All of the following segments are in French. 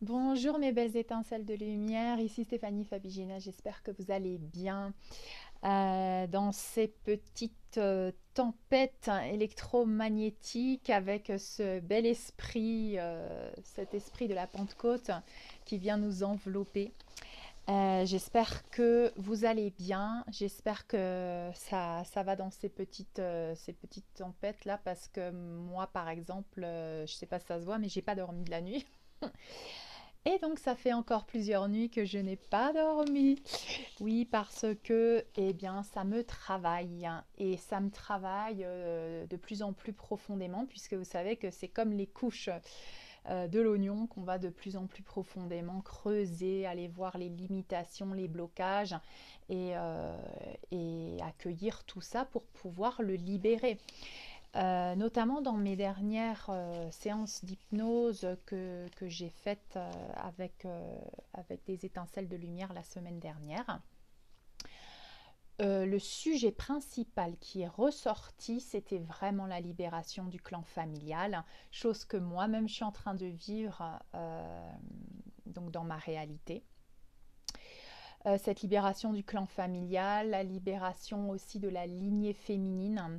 Bonjour mes belles étincelles de lumière, ici Stéphanie Fabigina, j'espère que vous allez bien. Dans ces petites tempêtes électromagnétiques avec ce bel esprit, cet esprit de la Pentecôte qui vient nous envelopper. J'espère que vous allez bien, j'espère que ça va dans ces petites tempêtes là parce que moi par exemple, je sais pas si ça se voit mais j'ai pas dormi de la nuit. Et donc ça fait encore plusieurs nuits que je n'ai pas dormi. Oui, parce que eh bien ça me travaille et ça me travaille de plus en plus profondément puisque vous savez que c'est comme les couches de l'oignon qu'on va de plus en plus profondément creuser, aller voir les limitations, les blocages et accueillir tout ça pour pouvoir le libérer. Notamment dans mes dernières séances d'hypnose que j'ai faites avec des étincelles de lumière la semaine dernière. Le sujet principal qui est ressorti, c'était vraiment la libération du clan familial, chose que moi-même je suis en train de vivre donc dans ma réalité. Cette libération du clan familial, la libération aussi de la lignée féminine,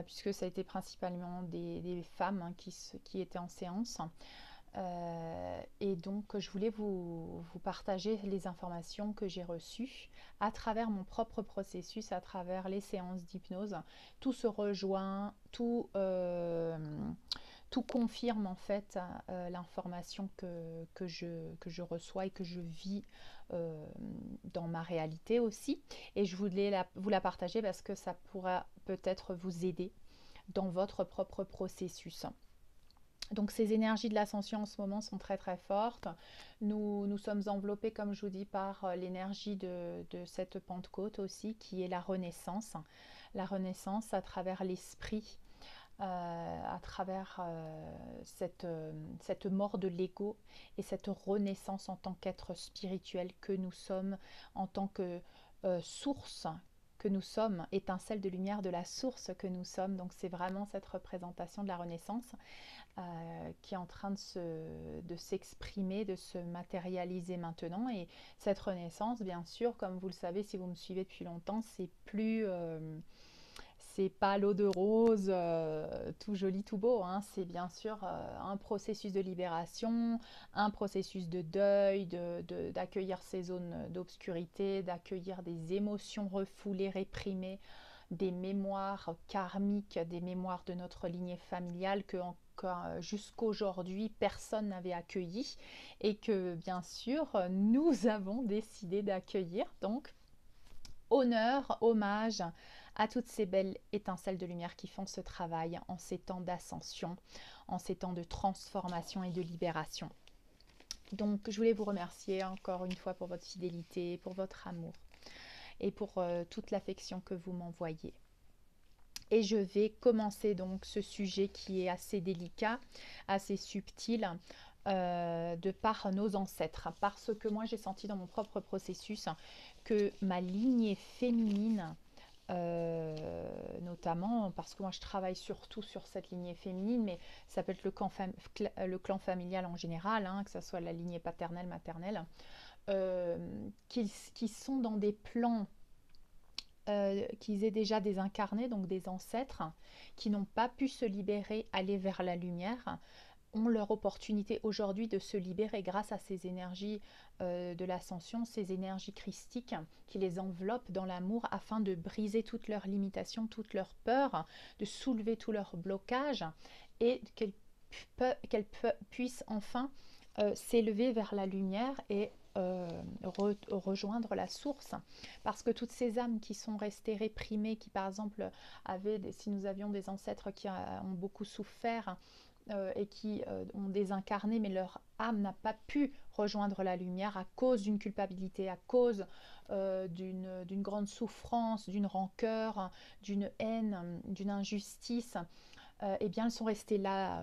puisque ça a été principalement des femmes qui étaient en séance. Et donc, je voulais vous partager les informations que j'ai reçues à travers mon propre processus, à travers les séances d'hypnose. Tout se rejoint, tout confirme en fait l'information que je reçois et que je vis dans ma réalité aussi. Et je voulais vous la partager parce que ça pourra peut-être vous aider dans votre propre processus. Donc ces énergies de l'ascension en ce moment sont très très fortes. Nous sommes enveloppés, comme je vous dis, par l'énergie de cette Pentecôte aussi, qui est la renaissance. La renaissance à travers l'esprit, à travers cette mort de l'ego et cette renaissance en tant qu'être spirituel que nous sommes, en tant que source que nous sommes, étincelle de lumière de la source que nous sommes. Donc c'est vraiment cette représentation de la renaissance qui est en train de s'exprimer, de se matérialiser maintenant. Et cette renaissance, bien sûr, comme vous le savez, si vous me suivez depuis longtemps, c'est pas l'eau de rose, tout joli, tout beau, hein. C'est bien sûr un processus de libération, un processus de deuil, d'accueillir ces zones d'obscurité, d'accueillir des émotions refoulées, réprimées, des mémoires karmiques, des mémoires de notre lignée familiale que jusqu'aujourd'hui personne n'avait accueilli et que bien sûr nous avons décidé d'accueillir. Donc honneur, hommage à toutes ces belles étincelles de lumière qui font ce travail en ces temps d'ascension, en ces temps de transformation et de libération. Donc je voulais vous remercier encore une fois pour votre fidélité, pour votre amour et pour toute l'affection que vous m'envoyez. Et je vais commencer donc ce sujet qui est assez délicat, assez subtil, de par nos ancêtres. Parce que moi j'ai senti dans mon propre processus que ma lignée féminine, notamment parce que moi je travaille surtout sur cette lignée féminine, mais ça peut être le clan familial en général, hein, que ce soit la lignée paternelle, maternelle, qui sont dans des plans qu'ils aient déjà désincarné, donc des ancêtres, qui n'ont pas pu se libérer, aller vers la lumière, ont leur opportunité aujourd'hui de se libérer grâce à ces énergies de l'ascension, ces énergies christiques qui les enveloppent dans l'amour afin de briser toutes leurs limitations, toutes leurs peurs, de soulever tous leurs blocages et qu'elles puissent enfin s'élever vers la lumière et rejoindre la source. Parce que toutes ces âmes qui sont restées réprimées, qui par exemple si nous avions des ancêtres qui ont beaucoup souffert et qui ont désincarné, mais leur âme n'a pas pu rejoindre la lumière à cause d'une culpabilité, à cause d'une grande souffrance, d'une rancœur, d'une haine, d'une injustice, eh bien elles sont restées là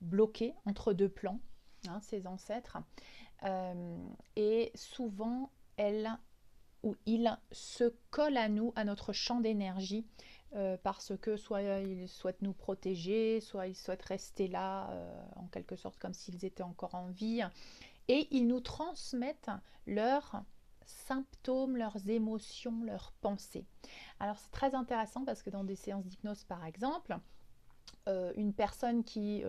bloquées entre deux plans, hein, ces ancêtres. Et souvent, elles ou ils se collent à nous, à notre champ d'énergie, parce que soit ils souhaitent nous protéger, soit ils souhaitent rester là en quelque sorte comme s'ils étaient encore en vie. Et ils nous transmettent leurs symptômes, leurs émotions, leurs pensées. Alors c'est très intéressant parce que dans des séances d'hypnose par exemple, une personne qui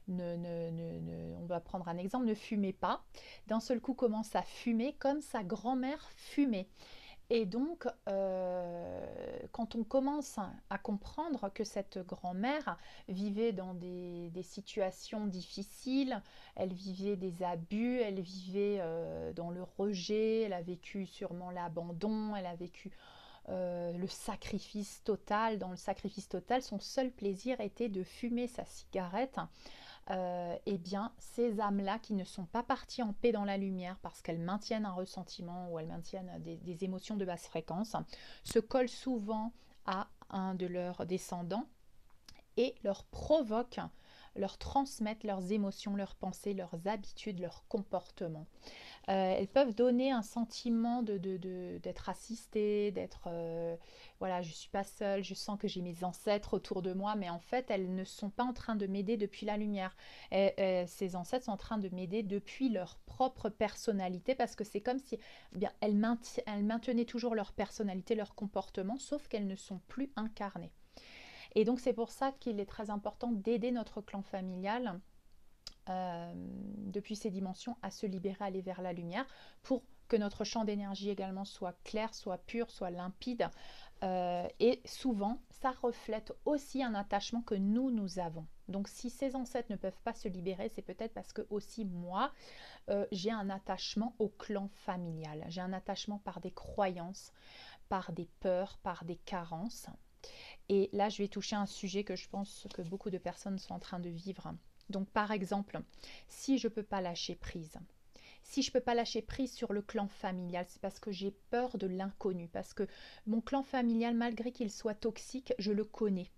on va prendre un exemple, ne fumait pas, d'un seul coup commence à fumer comme sa grand-mère fumait. Et donc, quand on commence à comprendre que cette grand-mère vivait dans des situations difficiles, elle vivait des abus, elle vivait dans le rejet, elle a vécu sûrement l'abandon, elle a vécu le sacrifice total. Dans le sacrifice total, son seul plaisir était de fumer sa cigarette. Eh bien, ces âmes-là qui ne sont pas parties en paix dans la lumière parce qu'elles maintiennent un ressentiment ou elles maintiennent des émotions de basse fréquence, se collent souvent à un de leurs descendants et leur provoquent, leur transmettent leurs émotions, leurs pensées, leurs habitudes, leurs comportements. Elles peuvent donner un sentiment d'être assistée, d'être voilà, je ne suis pas seule, je sens que j'ai mes ancêtres autour de moi, mais en fait, elles ne sont pas en train de m'aider depuis la lumière. Ces ancêtres sont en train de m'aider depuis leur propre personnalité, parce que c'est comme si eh bien, elles maintenaient toujours leur personnalité, leur comportement, sauf qu'elles ne sont plus incarnées. Et donc, c'est pour ça qu'il est très important d'aider notre clan familial depuis ces dimensions à se libérer, aller vers la lumière pour que notre champ d'énergie également soit clair, soit pur, soit limpide. Et souvent, ça reflète aussi un attachement que nous avons. Donc si ces ancêtres ne peuvent pas se libérer, c'est peut-être parce que aussi moi, j'ai un attachement au clan familial. J'ai un attachement par des croyances, par des peurs, par des carences. Et là, je vais toucher un sujet que je pense que beaucoup de personnes sont en train de vivre. Donc, par exemple, si je ne peux pas lâcher prise, si je ne peux pas lâcher prise sur le clan familial, c'est parce que j'ai peur de l'inconnu, parce que mon clan familial, malgré qu'il soit toxique, je le connais.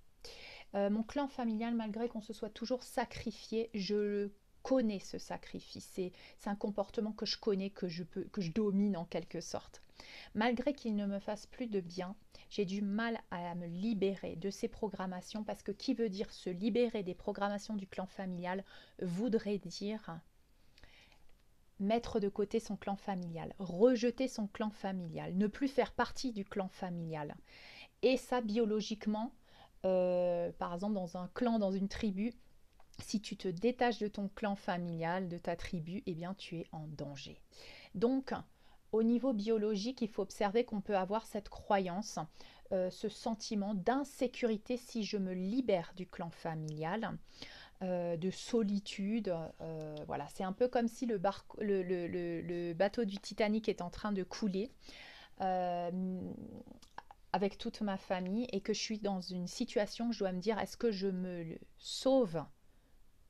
Mon clan familial, malgré qu'on se soit toujours sacrifié, je le connais ce sacrifice. C'est un comportement que je connais, que je domine en quelque sorte. Malgré qu'il ne me fasse plus de bien, j'ai du mal à me libérer de ces programmations parce que qui veut dire se libérer des programmations du clan familial voudrait dire mettre de côté son clan familial, rejeter son clan familial, ne plus faire partie du clan familial. Et ça, biologiquement, par exemple dans un clan, dans une tribu, si tu te détaches de ton clan familial, de ta tribu, eh bien tu es en danger. Donc, au niveau biologique, il faut observer qu'on peut avoir cette croyance, ce sentiment d'insécurité si je me libère du clan familial, de solitude. Voilà, c'est un peu comme si le bateau du Titanic est en train de couler. Euh, avec toute ma famille et que je suis dans une situation où je dois me dire est-ce que je me sauve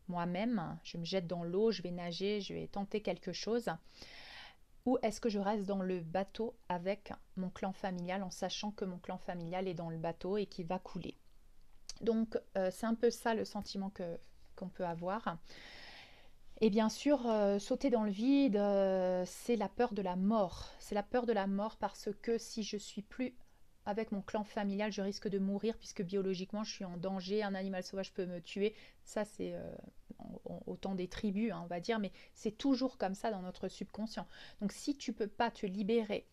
moi-même, je me jette dans l'eau, je vais nager, je vais tenter quelque chose, ou est-ce que je reste dans le bateau avec mon clan familial en sachant que mon clan familial est dans le bateau et qu'il va couler. Donc c'est un peu ça le sentiment qu'on peut avoir. Et bien sûr, sauter dans le vide, c'est la peur de la mort. C'est la peur de la mort parce que si je suis plus avec mon clan familial, je risque de mourir puisque biologiquement, je suis en danger. Un animal sauvage peut me tuer. Ça, c'est autant des tribus, hein, on va dire, mais c'est toujours comme ça dans notre subconscient. Donc, si tu peux pas te libérer,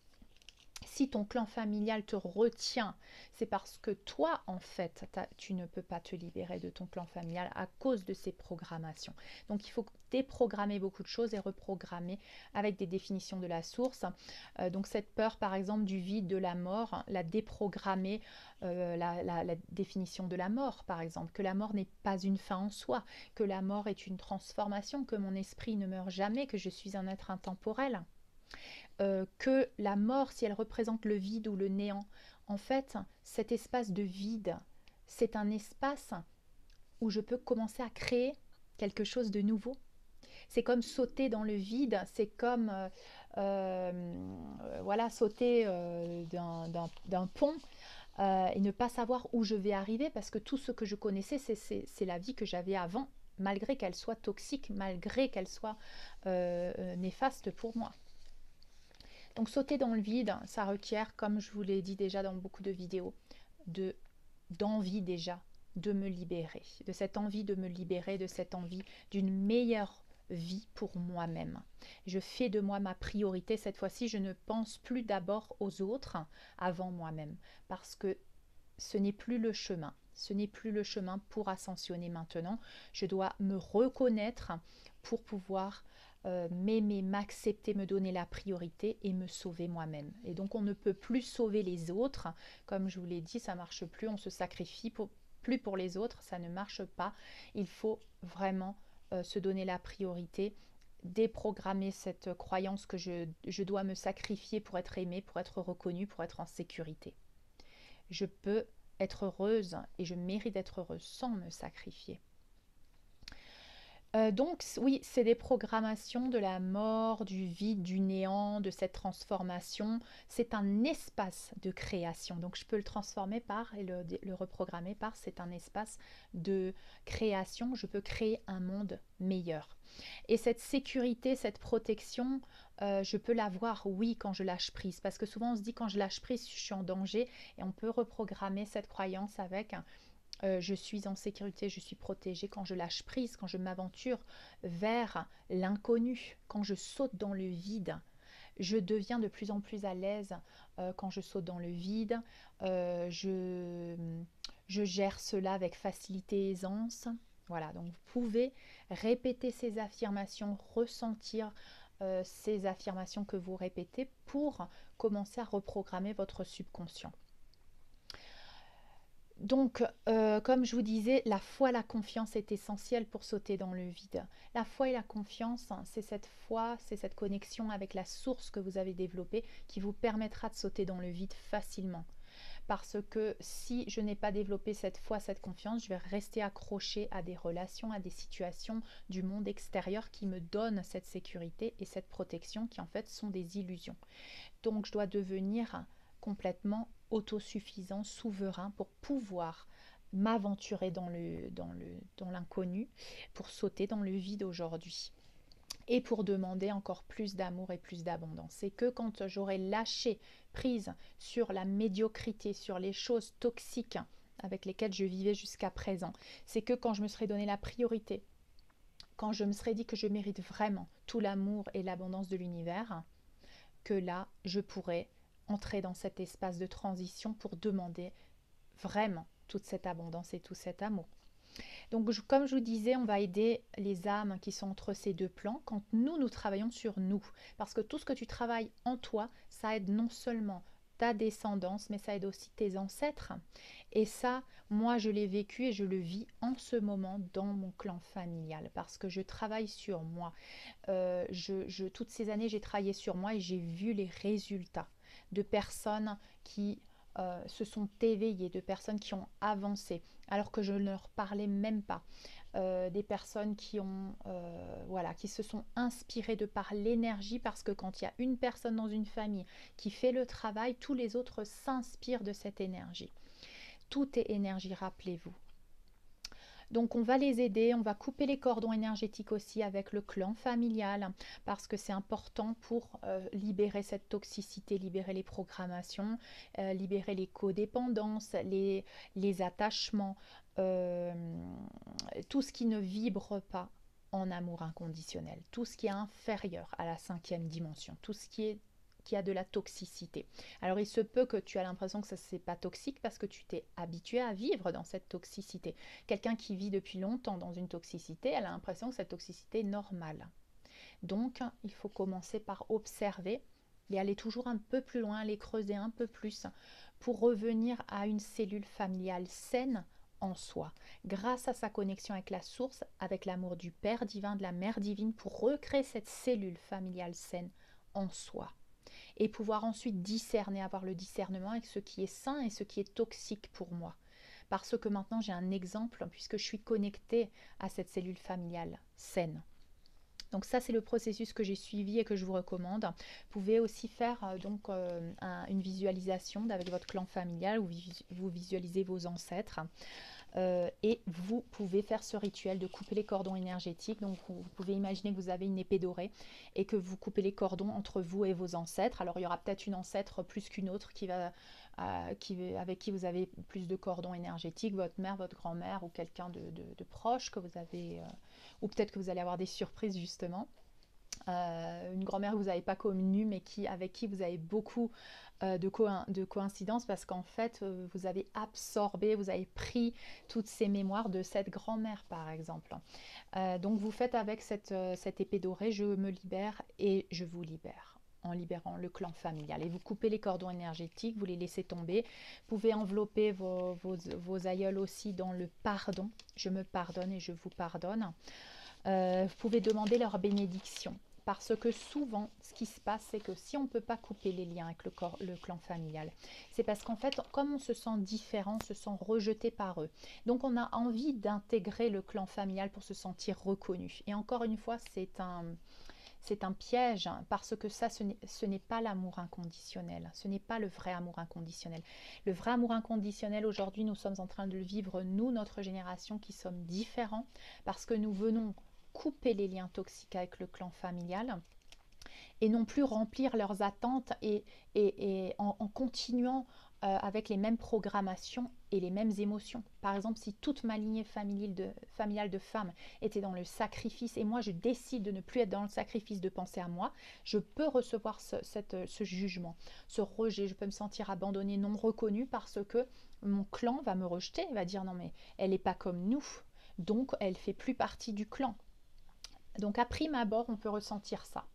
si ton clan familial te retient, c'est parce que toi, en fait, tu ne peux pas te libérer de ton clan familial à cause de ces programmations. Donc, il faut déprogrammer beaucoup de choses et reprogrammer avec des définitions de la source. Donc, cette peur, par exemple, du vide, de la mort, la déprogrammer, la définition de la mort, par exemple, que la mort n'est pas une fin en soi, que la mort est une transformation, que mon esprit ne meurt jamais, que je suis un être intemporel. Que la mort, si elle représente le vide ou le néant, en fait, cet espace de vide, c'est un espace où je peux commencer à créer quelque chose de nouveau. C'est comme sauter dans le vide, c'est comme voilà, sauter d'un pont et ne pas savoir où je vais arriver parce que tout ce que je connaissais, c'est la vie que j'avais avant, malgré qu'elle soit toxique, malgré qu'elle soit néfaste pour moi. Donc sauter dans le vide, ça requiert, comme je vous l'ai dit déjà dans beaucoup de vidéos, de d'envie déjà de me libérer, de cette envie de me libérer, de cette envie d'une meilleure vie pour moi-même. Je fais de moi ma priorité. Cette fois-ci, je ne pense plus d'abord aux autres avant moi-même, parce que ce n'est plus le chemin. Ce n'est plus le chemin pour ascensionner maintenant. Je dois me reconnaître pour pouvoir m'aimer, m'accepter, me donner la priorité et me sauver moi-même. Et donc on ne peut plus sauver les autres. Comme je vous l'ai dit, ça ne marche plus. On se sacrifie plus pour les autres. Ça ne marche pas. Il faut vraiment se donner la priorité, déprogrammer cette croyance que je dois me sacrifier pour être aimée, pour être reconnue, pour être en sécurité. Je peux être heureuse et je mérite d'être heureuse sans me sacrifier. Donc oui, c'est des programmations de la mort, du vide, du néant, de cette transformation. C'est un espace de création. Donc je peux le transformer par et le reprogrammer par c'est un espace de création. Je peux créer un monde meilleur. Et cette sécurité, cette protection, je peux l'avoir, oui, quand je lâche prise. Parce que souvent on se dit quand je lâche prise, je suis en danger. Et on peut reprogrammer cette croyance avec je suis en sécurité, je suis protégée quand je lâche prise, quand je m'aventure vers l'inconnu, quand je saute dans le vide. Je deviens de plus en plus à l'aise quand je saute dans le vide. Je gère cela avec facilité et aisance. Voilà, donc vous pouvez répéter ces affirmations, ressentir ces affirmations que vous répétez pour commencer à reprogrammer votre subconscient. Donc, comme je vous disais, la foi, la confiance est essentielle pour sauter dans le vide. La foi et la confiance, c'est cette foi, c'est cette connexion avec la source que vous avez développée qui vous permettra de sauter dans le vide facilement. Parce que si je n'ai pas développé cette foi, cette confiance, je vais rester accrochée à des relations, à des situations du monde extérieur qui me donnent cette sécurité et cette protection qui en fait sont des illusions. Donc, je dois devenir complètement autosuffisant, souverain pour pouvoir m'aventurer dans l'inconnu, pour sauter dans le vide aujourd'hui et pour demander encore plus d'amour et plus d'abondance. C'est que quand j'aurai lâché prise sur la médiocrité, sur les choses toxiques avec lesquelles je vivais jusqu'à présent, c'est que quand je me serai donné la priorité, quand je me serais dit que je mérite vraiment tout l'amour et l'abondance de l'univers, que là, je pourrais entrer dans cet espace de transition pour demander vraiment toute cette abondance et tout cet amour. Donc, comme je vous disais, on va aider les âmes qui sont entre ces deux plans quand nous travaillons sur nous. Parce que tout ce que tu travailles en toi, ça aide non seulement ta descendance, mais ça aide aussi tes ancêtres. Et ça, moi, je l'ai vécu et je le vis en ce moment dans mon clan familial parce que je travaille sur moi. Toutes ces années, j'ai travaillé sur moi et j'ai vu les résultats de personnes qui se sont éveillées, de personnes qui ont avancé, alors que je ne leur parlais même pas. Des personnes qui ont, voilà, qui se sont inspirées de par l'énergie, parce que quand il y a une personne dans une famille qui fait le travail, tous les autres s'inspirent de cette énergie. Tout est énergie, rappelez-vous. Donc on va les aider, on va couper les cordons énergétiques aussi avec le clan familial parce que c'est important pour libérer cette toxicité, libérer les programmations, libérer les codépendances, les attachements, tout ce qui ne vibre pas en amour inconditionnel, tout ce qui est inférieur à la 5e dimension, tout ce qui a de la toxicité. Alors il se peut que tu as l'impression que ça c'est pas toxique parce que tu t'es habitué à vivre dans cette toxicité. Quelqu'un qui vit depuis longtemps dans une toxicité, elle a l'impression que cette toxicité est normale. Donc il faut commencer par observer et aller toujours un peu plus loin, aller creuser un peu plus pour revenir à une cellule familiale saine en soi, grâce à sa connexion avec la source, avec l'amour du Père divin, de la Mère divine, pour recréer cette cellule familiale saine en soi et pouvoir ensuite discerner, avoir le discernement avec ce qui est sain et ce qui est toxique pour moi. Parce que maintenant j'ai un exemple puisque je suis connectée à cette cellule familiale saine. Donc ça, c'est le processus que j'ai suivi et que je vous recommande. Vous pouvez aussi faire une visualisation avec votre clan familial où vous visualisez vos ancêtres. Et vous pouvez faire ce rituel de couper les cordons énergétiques. Donc vous pouvez imaginer que vous avez une épée dorée et que vous coupez les cordons entre vous et vos ancêtres. Alors il y aura peut-être une ancêtre plus qu'une autre qui va avec qui vous avez plus de cordon énergétique, votre mère, votre grand-mère ou quelqu'un de proche que vous avez, ou peut-être que vous allez avoir des surprises justement. Une grand-mère que vous n'avez pas connue, mais avec qui vous avez beaucoup de coïncidences, parce qu'en fait, vous avez absorbé, vous avez pris toutes ces mémoires de cette grand-mère, par exemple. Donc, vous faites avec cette épée dorée, je me libère et je vous libère, en libérant le clan familial. Et vous coupez les cordons énergétiques, vous les laissez tomber. Vous pouvez envelopper vos aïeuls aussi dans le pardon. Je me pardonne et je vous pardonne. Vous pouvez demander leur bénédiction. Parce que souvent, ce qui se passe, c'est que si on ne peut pas couper les liens avec le clan familial, c'est parce qu'en fait, comme on se sent différent, on se sent rejeté par eux. Donc, on a envie d'intégrer le clan familial pour se sentir reconnu. Et encore une fois, c'est un piège, parce que ça, ce n'est pas l'amour inconditionnel. Ce n'est pas le vrai amour inconditionnel. Le vrai amour inconditionnel, aujourd'hui, nous sommes en train de le vivre, nous, notre génération, qui sommes différents, parce que nous venons couper les liens toxiques avec le clan familial et non plus remplir leurs attentes et en continuant avec les mêmes programmations et les mêmes émotions. Par exemple, si toute ma lignée familiale de femmes était dans le sacrifice et moi je décide de ne plus être dans le sacrifice, de penser à moi, je peux recevoir ce jugement, ce rejet. Je peux me sentir abandonnée, non reconnue, parce que mon clan va me rejeter, va dire non mais elle n'est pas comme nous, donc elle fait plus partie du clan. Donc à prime abord, on peut ressentir ça.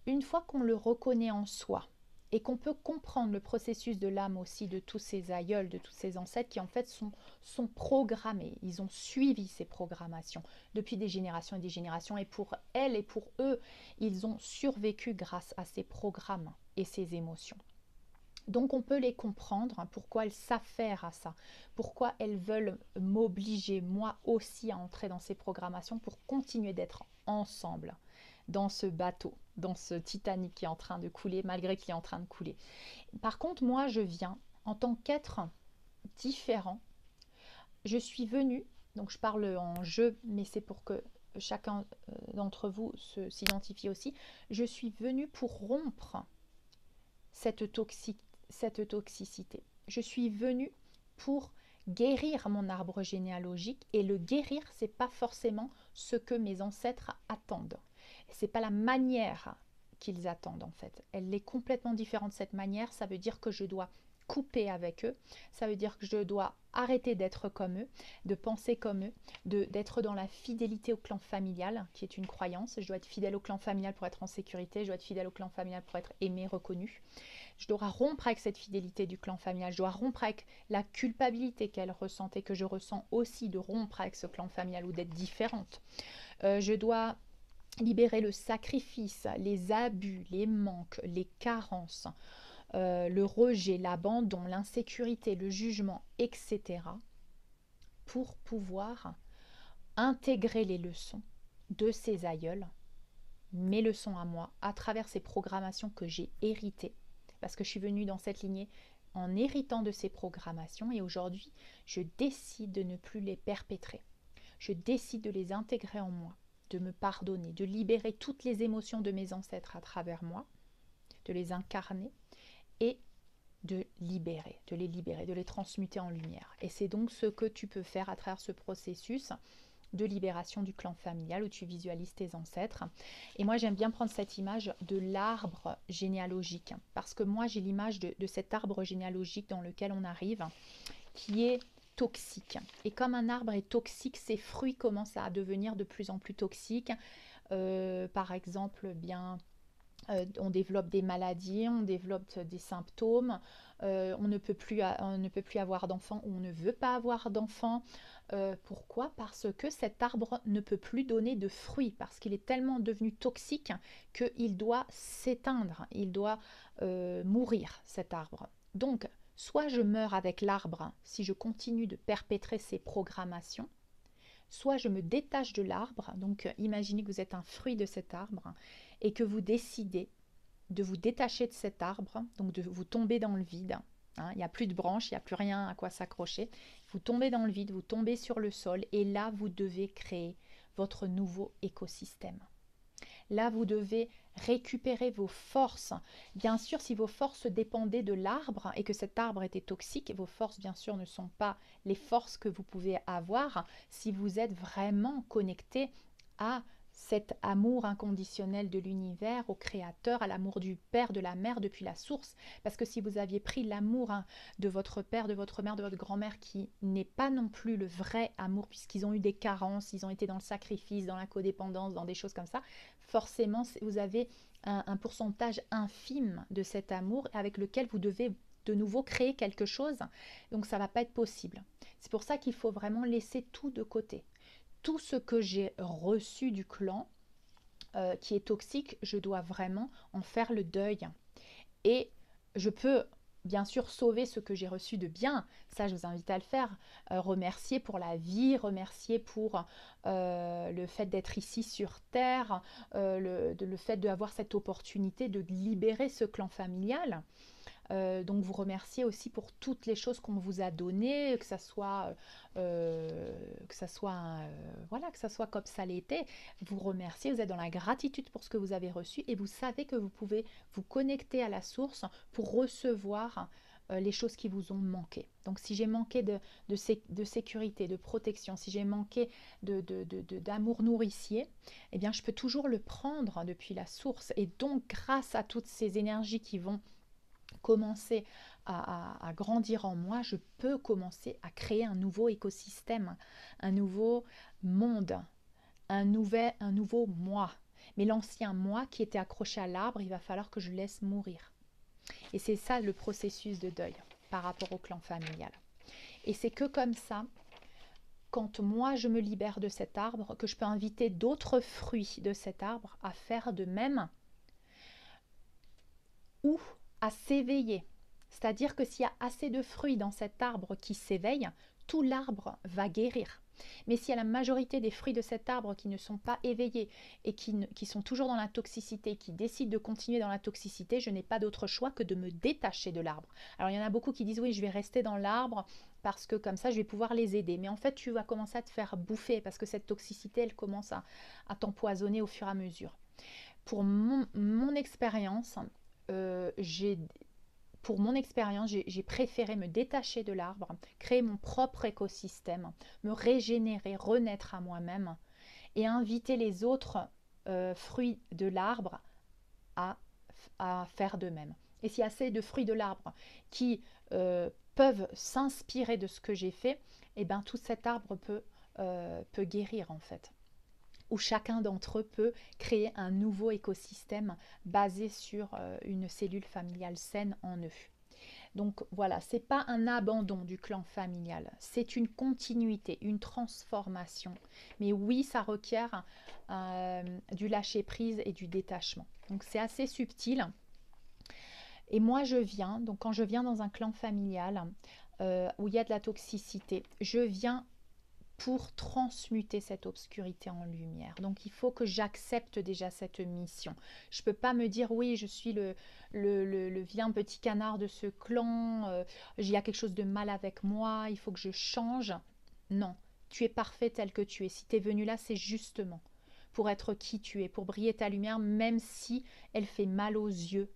Une fois qu'on le reconnaît en soi et qu'on peut comprendre le processus de l'âme aussi de tous ces aïeuls, de tous ces ancêtres qui en fait sont programmés, ils ont suivi ces programmations depuis des générations et des générations, et pour elles et pour eux, ils ont survécu grâce à ces programmes et ces émotions. Donc on peut les comprendre, pourquoi elles s'affairent à ça, pourquoi elles veulent m'obliger moi aussi à entrer dans ces programmations pour continuer d'être ensemble dans ce bateau, dans ce Titanic qui est en train de couler, malgré qu'il est en train de couler. Par contre, moi je viens en tant qu'être différent, je suis venue, donc je parle en je, mais c'est pour que chacun d'entre vous s'identifie aussi, je suis venue pour rompre cette toxicité. Je suis venue pour guérir mon arbre généalogique, et le guérir, c'est pas forcément ce que mes ancêtres attendent. C'est pas la manière qu'ils attendent en fait. Elle est complètement différente, cette manière. Ça veut dire que je dois couper avec eux. Ça veut dire que je dois arrêter d'être comme eux, de penser comme eux, d'être dans la fidélité au clan familial, qui est une croyance. Je dois être fidèle au clan familial pour être en sécurité. Je dois être fidèle au clan familial pour être aimé, reconnu. Je dois rompre avec cette fidélité du clan familial. Je dois rompre avec la culpabilité qu'elle ressentait, que je ressens aussi, de rompre avec ce clan familial ou d'être différente. Je dois libérer le sacrifice, les abus, les manques, les carences, le rejet, l'abandon, l'insécurité, le jugement, etc. pour pouvoir intégrer les leçons de ces aïeuls, mes leçons à moi, à travers ces programmations que j'ai héritées. Parce que je suis venue dans cette lignée en héritant de ces programmations, et aujourd'hui, je décide de ne plus les perpétrer. Je décide de les intégrer en moi, de me pardonner, de libérer toutes les émotions de mes ancêtres à travers moi, de les incarner et de les libérer, de les transmuter en lumière. Et c'est donc ce que tu peux faire à travers ce processus de libération du clan familial, où tu visualises tes ancêtres. Et moi, j'aime bien prendre cette image de l'arbre généalogique, parce que moi, j'ai l'image de cet arbre généalogique dans lequel on arrive, qui est toxique. Et comme un arbre est toxique, ses fruits commencent à devenir de plus en plus toxiques. Par exemple, on développe des maladies, on développe des symptômes, on ne peut plus avoir d'enfants, ou on ne veut pas avoir d'enfants. Pourquoi? Parce que cet arbre ne peut plus donner de fruits, parce qu'il est tellement devenu toxique qu'il doit s'éteindre, il doit mourir, cet arbre. Donc, soit je meurs avec l'arbre si je continue de perpétrer ces programmations, soit je me détache de l'arbre. Donc imaginez que vous êtes un fruit de cet arbre et que vous décidez de vous détacher de cet arbre, donc de vous tomber dans le vide. Il n'y a plus de branches, il n'y a plus rien à quoi s'accrocher. Vous tombez dans le vide, vous tombez sur le sol, et là vous devez créer votre nouveau écosystème. Là, vous devez récupérer vos forces. Bien sûr, si vos forces dépendaient de l'arbre et que cet arbre était toxique, vos forces, bien sûr, ne sont pas les forces que vous pouvez avoir si vous êtes vraiment connecté à cet amour inconditionnel de l'univers, au Créateur, à l'amour du Père, de la Mère depuis la source. Parce que si vous aviez pris l'amour de votre père, de votre mère, de votre grand-mère, qui n'est pas non plus le vrai amour, puisqu'ils ont eu des carences, ils ont été dans le sacrifice, dans la codépendance, dans des choses comme ça, forcément, vous avez un pourcentage infime de cet amour avec lequel vous devez de nouveau créer quelque chose. Donc ça ne va pas être possible. C'est pour ça qu'il faut vraiment laisser tout de côté. Tout ce que j'ai reçu du clan qui est toxique, je dois vraiment en faire le deuil. Et je peux bien sûr sauver ce que j'ai reçu de bien, ça je vous invite à le faire, remercier pour la vie, remercier pour le fait d'être ici sur Terre, le fait d'avoir cette opportunité de libérer ce clan familial. Donc vous remerciez aussi pour toutes les choses qu'on vous a données, voilà, que ça soit comme ça l'était. Vous remerciez, vous êtes dans la gratitude pour ce que vous avez reçu et vous savez que vous pouvez vous connecter à la source pour recevoir les choses qui vous ont manqué. Donc si j'ai manqué de sécurité, de protection, si j'ai manqué d'amour nourricier, eh bien je peux toujours le prendre depuis la source. Et donc grâce à toutes ces énergies qui vont commencer à grandir en moi, je peux commencer à créer un nouveau écosystème, un nouveau monde, un nouveau moi. Mais l'ancien moi qui était accroché à l'arbre, il va falloir que je laisse mourir. Et c'est ça le processus de deuil par rapport au clan familial. Et c'est que comme ça, quand moi je me libère de cet arbre, que je peux inviter d'autres fruits de cet arbre à faire de même ou à s'éveiller. C'est-à-dire que s'il y a assez de fruits dans cet arbre qui s'éveille, tout l'arbre va guérir. Mais s'il y a la majorité des fruits de cet arbre qui ne sont pas éveillés et qui sont toujours dans la toxicité, qui décident de continuer dans la toxicité, je n'ai pas d'autre choix que de me détacher de l'arbre. Alors il y en a beaucoup qui disent oui, je vais rester dans l'arbre parce que comme ça je vais pouvoir les aider. Mais en fait tu vas commencer à te faire bouffer parce que cette toxicité elle commence à t'empoisonner au fur et à mesure. Pour mon expérience, j'ai préféré me détacher de l'arbre, créer mon propre écosystème, me régénérer, renaître à moi-même et inviter les autres fruits de l'arbre à, à faire de même. Et s'il y a assez de fruits de l'arbre qui peuvent s'inspirer de ce que j'ai fait, eh ben, tout cet arbre peut guérir en fait, où chacun d'entre eux peut créer un nouveau écosystème basé sur une cellule familiale saine en eux. Donc voilà, c'est pas un abandon du clan familial, c'est une continuité, une transformation. Mais oui, ça requiert du lâcher-prise et du détachement. Donc c'est assez subtil. Et moi, donc quand je viens dans un clan familial où il y a de la toxicité, je viens pour transmuter cette obscurité en lumière. Donc il faut que j'accepte déjà cette mission. Je ne peux pas me dire oui, je suis le vilain petit canard de ce clan, il y a quelque chose de mal avec moi, il faut que je change. Non, tu es parfait tel que tu es. Si tu es venu là, c'est justement pour être qui tu es, pour briller ta lumière, même si elle fait mal aux yeux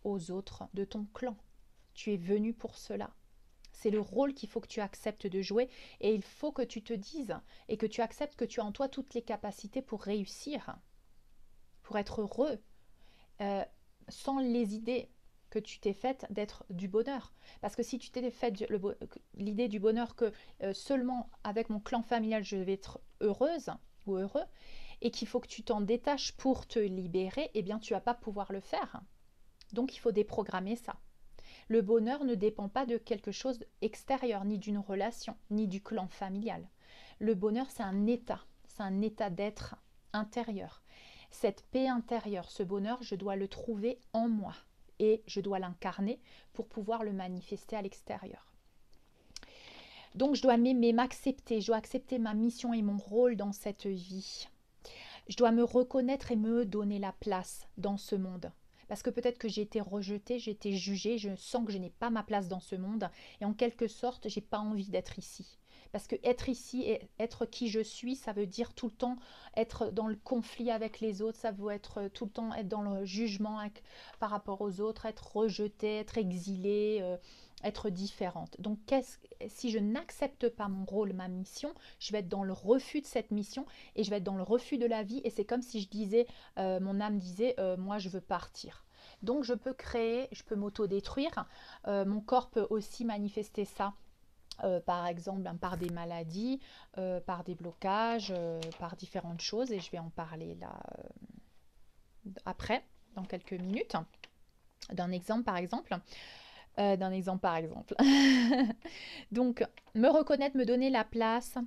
aux autres de ton clan. Tu es venu pour cela. C'est le rôle qu'il faut que tu acceptes de jouer et il faut que tu te dises et que tu acceptes que tu as en toi toutes les capacités pour réussir, pour être heureux, sans les idées que tu t'es faites d'être du bonheur. Parce que si tu t'es fait l'idée du bonheur que seulement avec mon clan familial je vais être heureuse ou heureux et qu'il faut que tu t'en détaches pour te libérer, eh bien tu ne vas pas pouvoir le faire. Donc il faut déprogrammer ça. Le bonheur ne dépend pas de quelque chose extérieur, ni d'une relation, ni du clan familial. Le bonheur, c'est un état d'être intérieur. Cette paix intérieure, ce bonheur, je dois le trouver en moi et je dois l'incarner pour pouvoir le manifester à l'extérieur. Donc je dois m'accepter, je dois accepter ma mission et mon rôle dans cette vie. Je dois me reconnaître et me donner la place dans ce monde. Parce que peut-être que j'ai été rejetée, j'ai été jugée, je sens que je n'ai pas ma place dans ce monde et en quelque sorte, j'ai pas envie d'être ici. Parce que être ici et être qui je suis, ça veut dire tout le temps être dans le conflit avec les autres, ça veut être tout le temps être dans le jugement par rapport aux autres, être rejetée, être exilée, être différente. Donc si je n'accepte pas mon rôle, ma mission, je vais être dans le refus de cette mission et je vais être dans le refus de la vie. Et c'est comme si je disais, mon âme disait, moi je veux partir. Donc je peux créer, je peux m'auto-détruire. Mon corps peut aussi manifester ça. Par exemple, par des maladies, par des blocages, par différentes choses. Et je vais en parler là après, dans quelques minutes. D'un exemple par exemple. Donc, me reconnaître, me donner la place,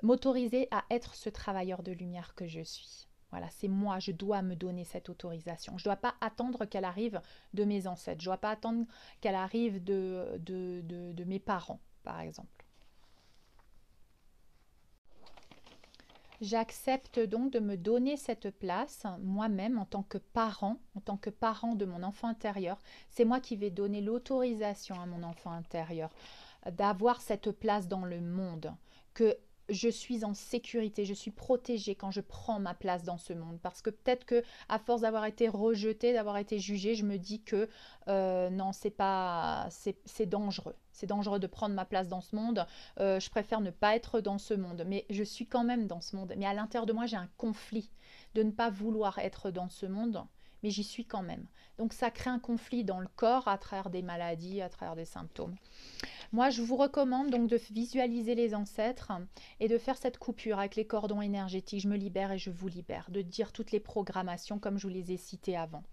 m'autoriser à être ce travailleur de lumière que je suis. Voilà, c'est moi, je dois me donner cette autorisation. Je ne dois pas attendre qu'elle arrive de mes ancêtres. Je ne dois pas attendre qu'elle arrive de mes parents, par exemple. J'accepte donc de me donner cette place moi-même en tant que parent de mon enfant intérieur. C'est moi qui vais donner l'autorisation à mon enfant intérieur d'avoir cette place dans le monde, que je suis en sécurité, je suis protégée quand je prends ma place dans ce monde. Parce que peut-être que à force d'avoir été rejetée, d'avoir été jugée, je me dis que non, c'est dangereux. C'est dangereux de prendre ma place dans ce monde. Je préfère ne pas être dans ce monde. Mais je suis quand même dans ce monde. Mais à l'intérieur de moi, j'ai un conflit de ne pas vouloir être dans ce monde. Mais j'y suis quand même. Donc ça crée un conflit dans le corps à travers des maladies, à travers des symptômes. Moi, je vous recommande donc de visualiser les ancêtres et de faire cette coupure avec les cordons énergétiques. Je me libère et je vous libère. De dire toutes les programmations comme je vous les ai citées avant.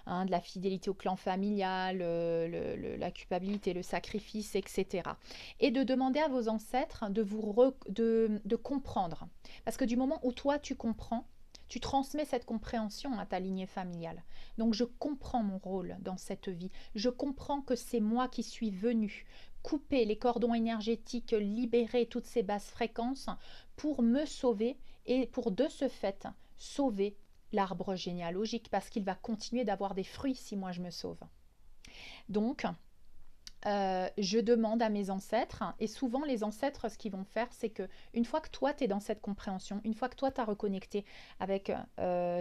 De la fidélité au clan familial, la culpabilité, le sacrifice, etc. Et de demander à vos ancêtres de comprendre. Parce que du moment où toi, tu comprends, tu transmets cette compréhension à ta lignée familiale. Donc je comprends mon rôle dans cette vie. Je comprends que c'est moi qui suis venu couper les cordons énergétiques, libérer toutes ces basses fréquences pour me sauver et pour de ce fait sauver l'arbre généalogique parce qu'il va continuer d'avoir des fruits si moi je me sauve. Donc, je demande à mes ancêtres, et souvent les ancêtres, ce qu'ils vont faire, c'est que une fois que toi, tu es dans cette compréhension, une fois que toi, tu as reconnecté avec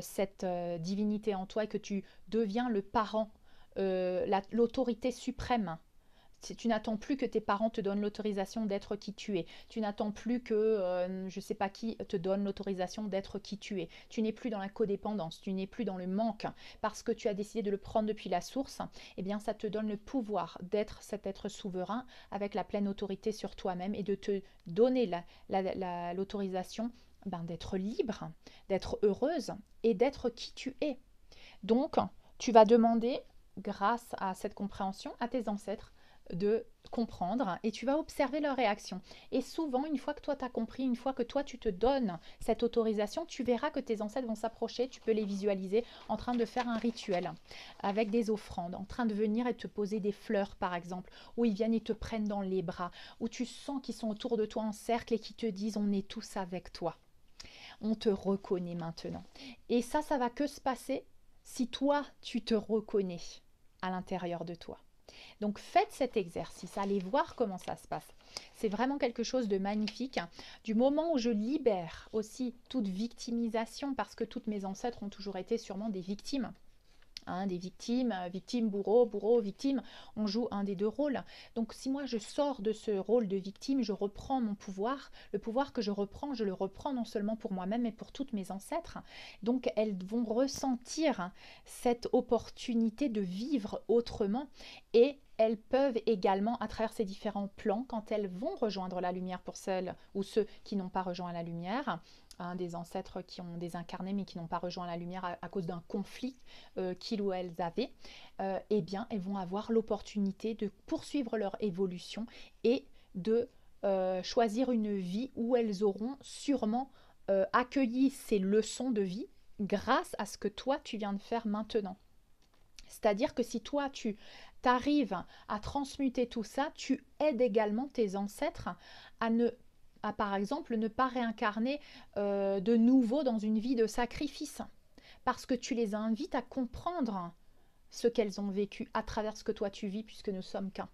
cette divinité en toi et que tu deviens le parent, l'autorité suprême, tu n'attends plus que tes parents te donnent l'autorisation d'être qui tu es. Tu n'attends plus que je ne sais pas qui te donne l'autorisation d'être qui tu es. Tu n'es plus dans la codépendance, tu n'es plus dans le manque parce que tu as décidé de le prendre depuis la source. Eh bien, ça te donne le pouvoir d'être cet être souverain avec la pleine autorité sur toi-même et de te donner l'autorisation d'être libre, d'être heureuse et d'être qui tu es. Donc, tu vas demander, grâce à cette compréhension, à tes ancêtres de comprendre et tu vas observer leur réaction. Et souvent, une fois que toi tu as compris, une fois que toi tu te donnes cette autorisation, tu verras que tes ancêtres vont s'approcher, tu peux les visualiser en train de faire un rituel avec des offrandes, en train de venir et te poser des fleurs par exemple, où ils viennent et te prennent dans les bras, où tu sens qu'ils sont autour de toi en cercle et qui te disent on est tous avec toi. On te reconnaît maintenant. Et ça va que se passer si toi tu te reconnais à l'intérieur de toi. Donc faites cet exercice, allez voir comment ça se passe. C'est vraiment quelque chose de magnifique. Du moment où je libère aussi toute victimisation, parce que toutes mes ancêtres ont toujours été sûrement des victimes. Des victimes, bourreau, victime, on joue un des deux rôles. Donc si moi je sors de ce rôle de victime, je reprends mon pouvoir, le pouvoir que je le reprends non seulement pour moi-même, mais pour toutes mes ancêtres. Donc elles vont ressentir cette opportunité de vivre autrement et elles peuvent également, à travers ces différents plans, quand elles vont rejoindre la lumière pour celles ou ceux qui n'ont pas rejoint la lumière, des ancêtres qui ont désincarné mais qui n'ont pas rejoint la lumière à cause d'un conflit qu'ils ou elles avaient, eh bien elles vont avoir l'opportunité de poursuivre leur évolution et de choisir une vie où elles auront sûrement accueilli ces leçons de vie grâce à ce que toi tu viens de faire maintenant. C'est-à-dire que si toi tu arrives à transmuter tout ça, tu aides également tes ancêtres à par exemple ne pas réincarner de nouveau dans une vie de sacrifice. Parce que tu les invites à comprendre ce qu'elles ont vécu à travers ce que toi tu vis puisque nous sommes qu'un.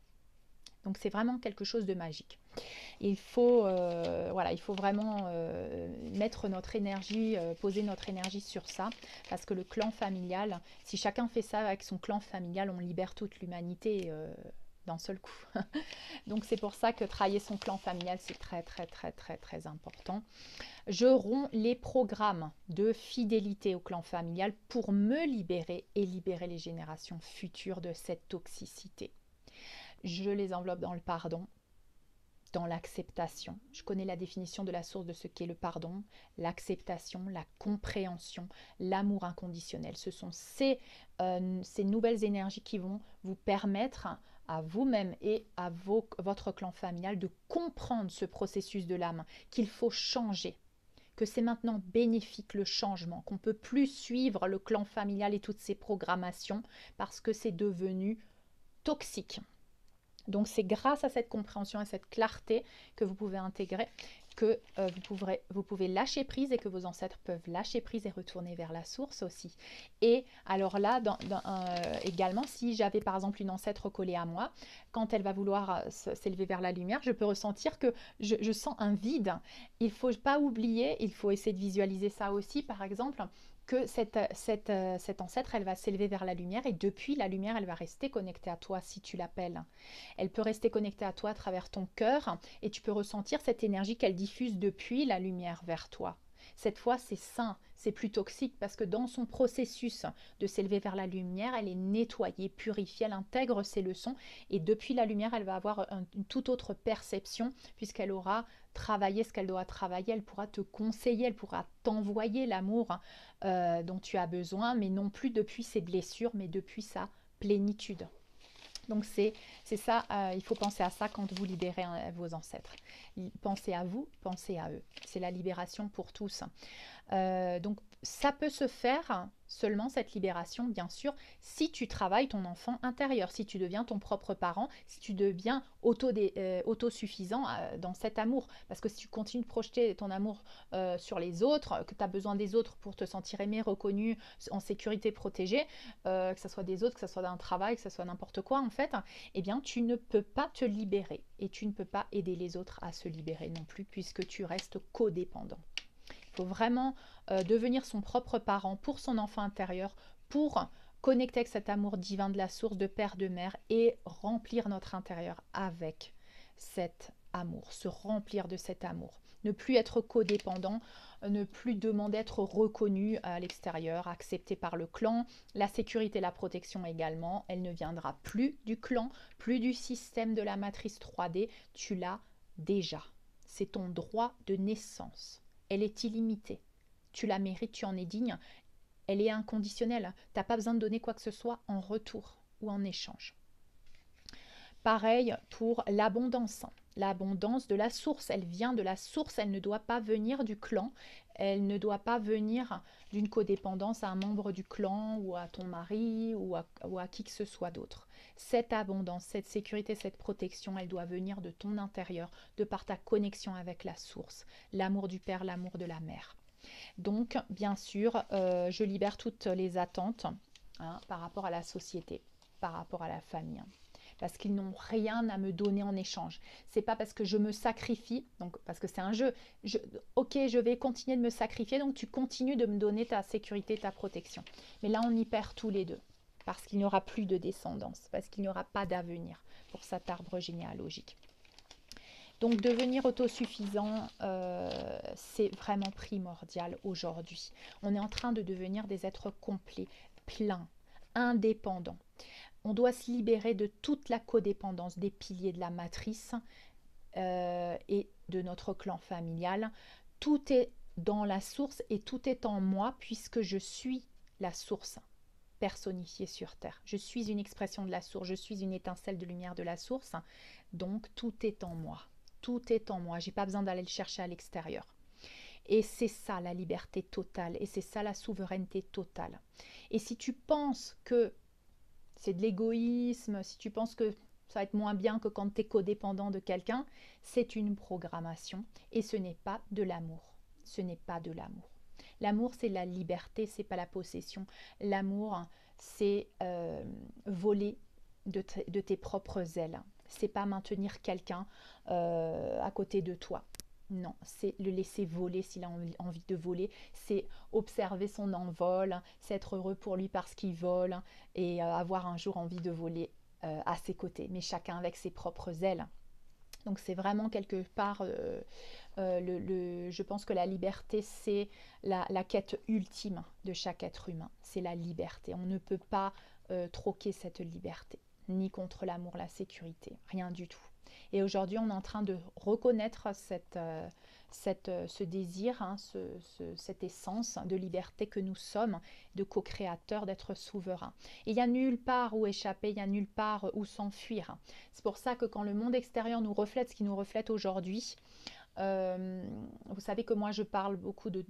Donc c'est vraiment quelque chose de magique. Il faut, voilà, il faut vraiment mettre notre énergie, poser notre énergie sur ça, parce que le clan familial, si chacun fait ça avec son clan familial, on libère toute l'humanité d'un seul coup. Donc c'est pour ça que travailler son clan familial, c'est très très très très très important. Je romps les programmes de fidélité au clan familial pour me libérer et libérer les générations futures de cette toxicité. Je les enveloppe dans le pardon, dans l'acceptation. Je connais la définition de la source de ce qu'est le pardon, l'acceptation, la compréhension, l'amour inconditionnel. Ce sont ces nouvelles énergies qui vont vous permettre à vous-même et à votre clan familial de comprendre ce processus de l'âme qu'il faut changer, que c'est maintenant bénéfique le changement, qu'on ne peut plus suivre le clan familial et toutes ses programmations parce que c'est devenu toxique. Donc c'est grâce à cette compréhension, à cette clarté que vous pouvez intégrer, que vous pouvez lâcher prise et que vos ancêtres peuvent lâcher prise et retourner vers la source aussi. Et alors là, également, si j'avais par exemple une ancêtre collée à moi, quand elle va vouloir s'élever vers la lumière, je peux ressentir que je sens un vide. Il ne faut pas oublier, il faut essayer de visualiser ça aussi, par exemple, que cette ancêtre, elle va s'élever vers la lumière et depuis la lumière, elle va rester connectée à toi si tu l'appelles. Elle peut rester connectée à toi à travers ton cœur et tu peux ressentir cette énergie qu'elle diffuse depuis la lumière vers toi. Cette fois, c'est sain, c'est plus toxique parce que dans son processus de s'élever vers la lumière, elle est nettoyée, purifiée, elle intègre ses leçons et depuis la lumière, elle va avoir une toute autre perception puisqu'elle aura travaillé ce qu'elle doit travailler, elle pourra te conseiller, elle pourra t'envoyer l'amour dont tu as besoin, mais non plus depuis ses blessures, mais depuis sa plénitude. Donc c'est ça, il faut penser à ça quand vous libérez vos ancêtres. Pensez à vous, pensez à eux. C'est la libération pour tous. Donc ça peut se faire seulement cette libération, bien sûr, si tu travailles ton enfant intérieur, si tu deviens ton propre parent, si tu deviens autosuffisant dans cet amour. Parce que si tu continues de projeter ton amour sur les autres, que tu as besoin des autres pour te sentir aimé, reconnu, en sécurité, protégé, que ce soit des autres, que ce soit d'un travail, que ce soit n'importe quoi en fait, eh bien tu ne peux pas te libérer et tu ne peux pas aider les autres à se libérer non plus puisque tu restes codépendant. Il faut vraiment devenir son propre parent pour son enfant intérieur, pour connecter avec cet amour divin de la source de père, de mère et remplir notre intérieur avec cet amour, se remplir de cet amour. Ne plus être codépendant, ne plus demander d'être reconnu à l'extérieur, accepté par le clan, la sécurité, la protection également. Elle ne viendra plus du clan, plus du système de la matrice 3D. Tu l'as déjà. C'est ton droit de naissance. Elle est illimitée. Tu la mérites, tu en es digne. Elle est inconditionnelle. Tu n'as pas besoin de donner quoi que ce soit en retour ou en échange. Pareil pour l'abondance. L'abondance de la source, elle vient de la source, elle ne doit pas venir du clan, elle ne doit pas venir d'une codépendance à un membre du clan ou à ton mari ou à qui que ce soit d'autre. Cette abondance, cette sécurité, cette protection, elle doit venir de ton intérieur, de par ta connexion avec la source, l'amour du père, l'amour de la mère. Donc, bien sûr, je libère toutes les attentes par rapport à la société, par rapport à la famille. Parce qu'ils n'ont rien à me donner en échange. C'est pas parce que je me sacrifie, donc parce que c'est un jeu. Ok, je vais continuer de me sacrifier, donc tu continues de me donner ta sécurité, ta protection. Mais là, on y perd tous les deux, parce qu'il n'y aura plus de descendance, parce qu'il n'y aura pas d'avenir pour cet arbre généalogique. Donc devenir autosuffisant, c'est vraiment primordial aujourd'hui. On est en train de devenir des êtres complets, pleins, indépendants. On doit se libérer de toute la codépendance des piliers de la matrice et de notre clan familial. Tout est dans la source et tout est en moi puisque je suis la source personnifiée sur Terre. Je suis une expression de la source, je suis une étincelle de lumière de la source. Donc tout est en moi. Tout est en moi. Je n'ai pas besoin d'aller le chercher à l'extérieur. Et c'est ça la liberté totale et c'est ça la souveraineté totale. Et si tu penses que c'est de l'égoïsme, si tu penses que ça va être moins bien que quand tu es codépendant de quelqu'un, c'est une programmation et ce n'est pas de l'amour. Ce n'est pas de l'amour. L'amour, c'est la liberté, c'est pas la possession. L'amour, c'est voler de tes propres ailes. C'est pas maintenir quelqu'un à côté de toi. Non, c'est le laisser voler s'il a envie de voler, c'est observer son envol, c'est être heureux pour lui parce qu'il vole et avoir un jour envie de voler à ses côtés, mais chacun avec ses propres ailes. Donc c'est vraiment quelque part, je pense que la liberté, c'est la quête ultime de chaque être humain, c'est la liberté. On ne peut pas troquer cette liberté, ni contre l'amour, la sécurité, rien du tout. Et aujourd'hui, on est en train de reconnaître ce désir, hein, cette essence de liberté que nous sommes, de co-créateurs, d'être souverains. Et il n'y a nulle part où échapper, il n'y a nulle part où s'enfuir. C'est pour ça que quand le monde extérieur nous reflète ce qui nous reflète aujourd'hui, vous savez que moi je parle beaucoup de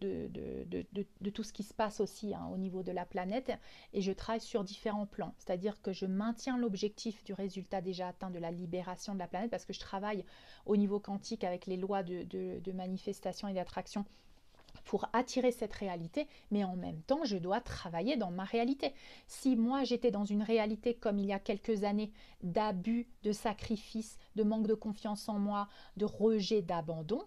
tout ce qui se passe aussi, hein, au niveau de la planète, et je travaille sur différents plans, c'est-à-dire que je maintiens l'objectif du résultat déjà atteint de la libération de la planète, parce que je travaille au niveau quantique avec les lois de manifestation et d'attraction pour attirer cette réalité, mais en même temps, je dois travailler dans ma réalité. Si moi, j'étais dans une réalité comme il y a quelques années, d'abus, de sacrifice, de manque de confiance en moi, de rejet, d'abandon,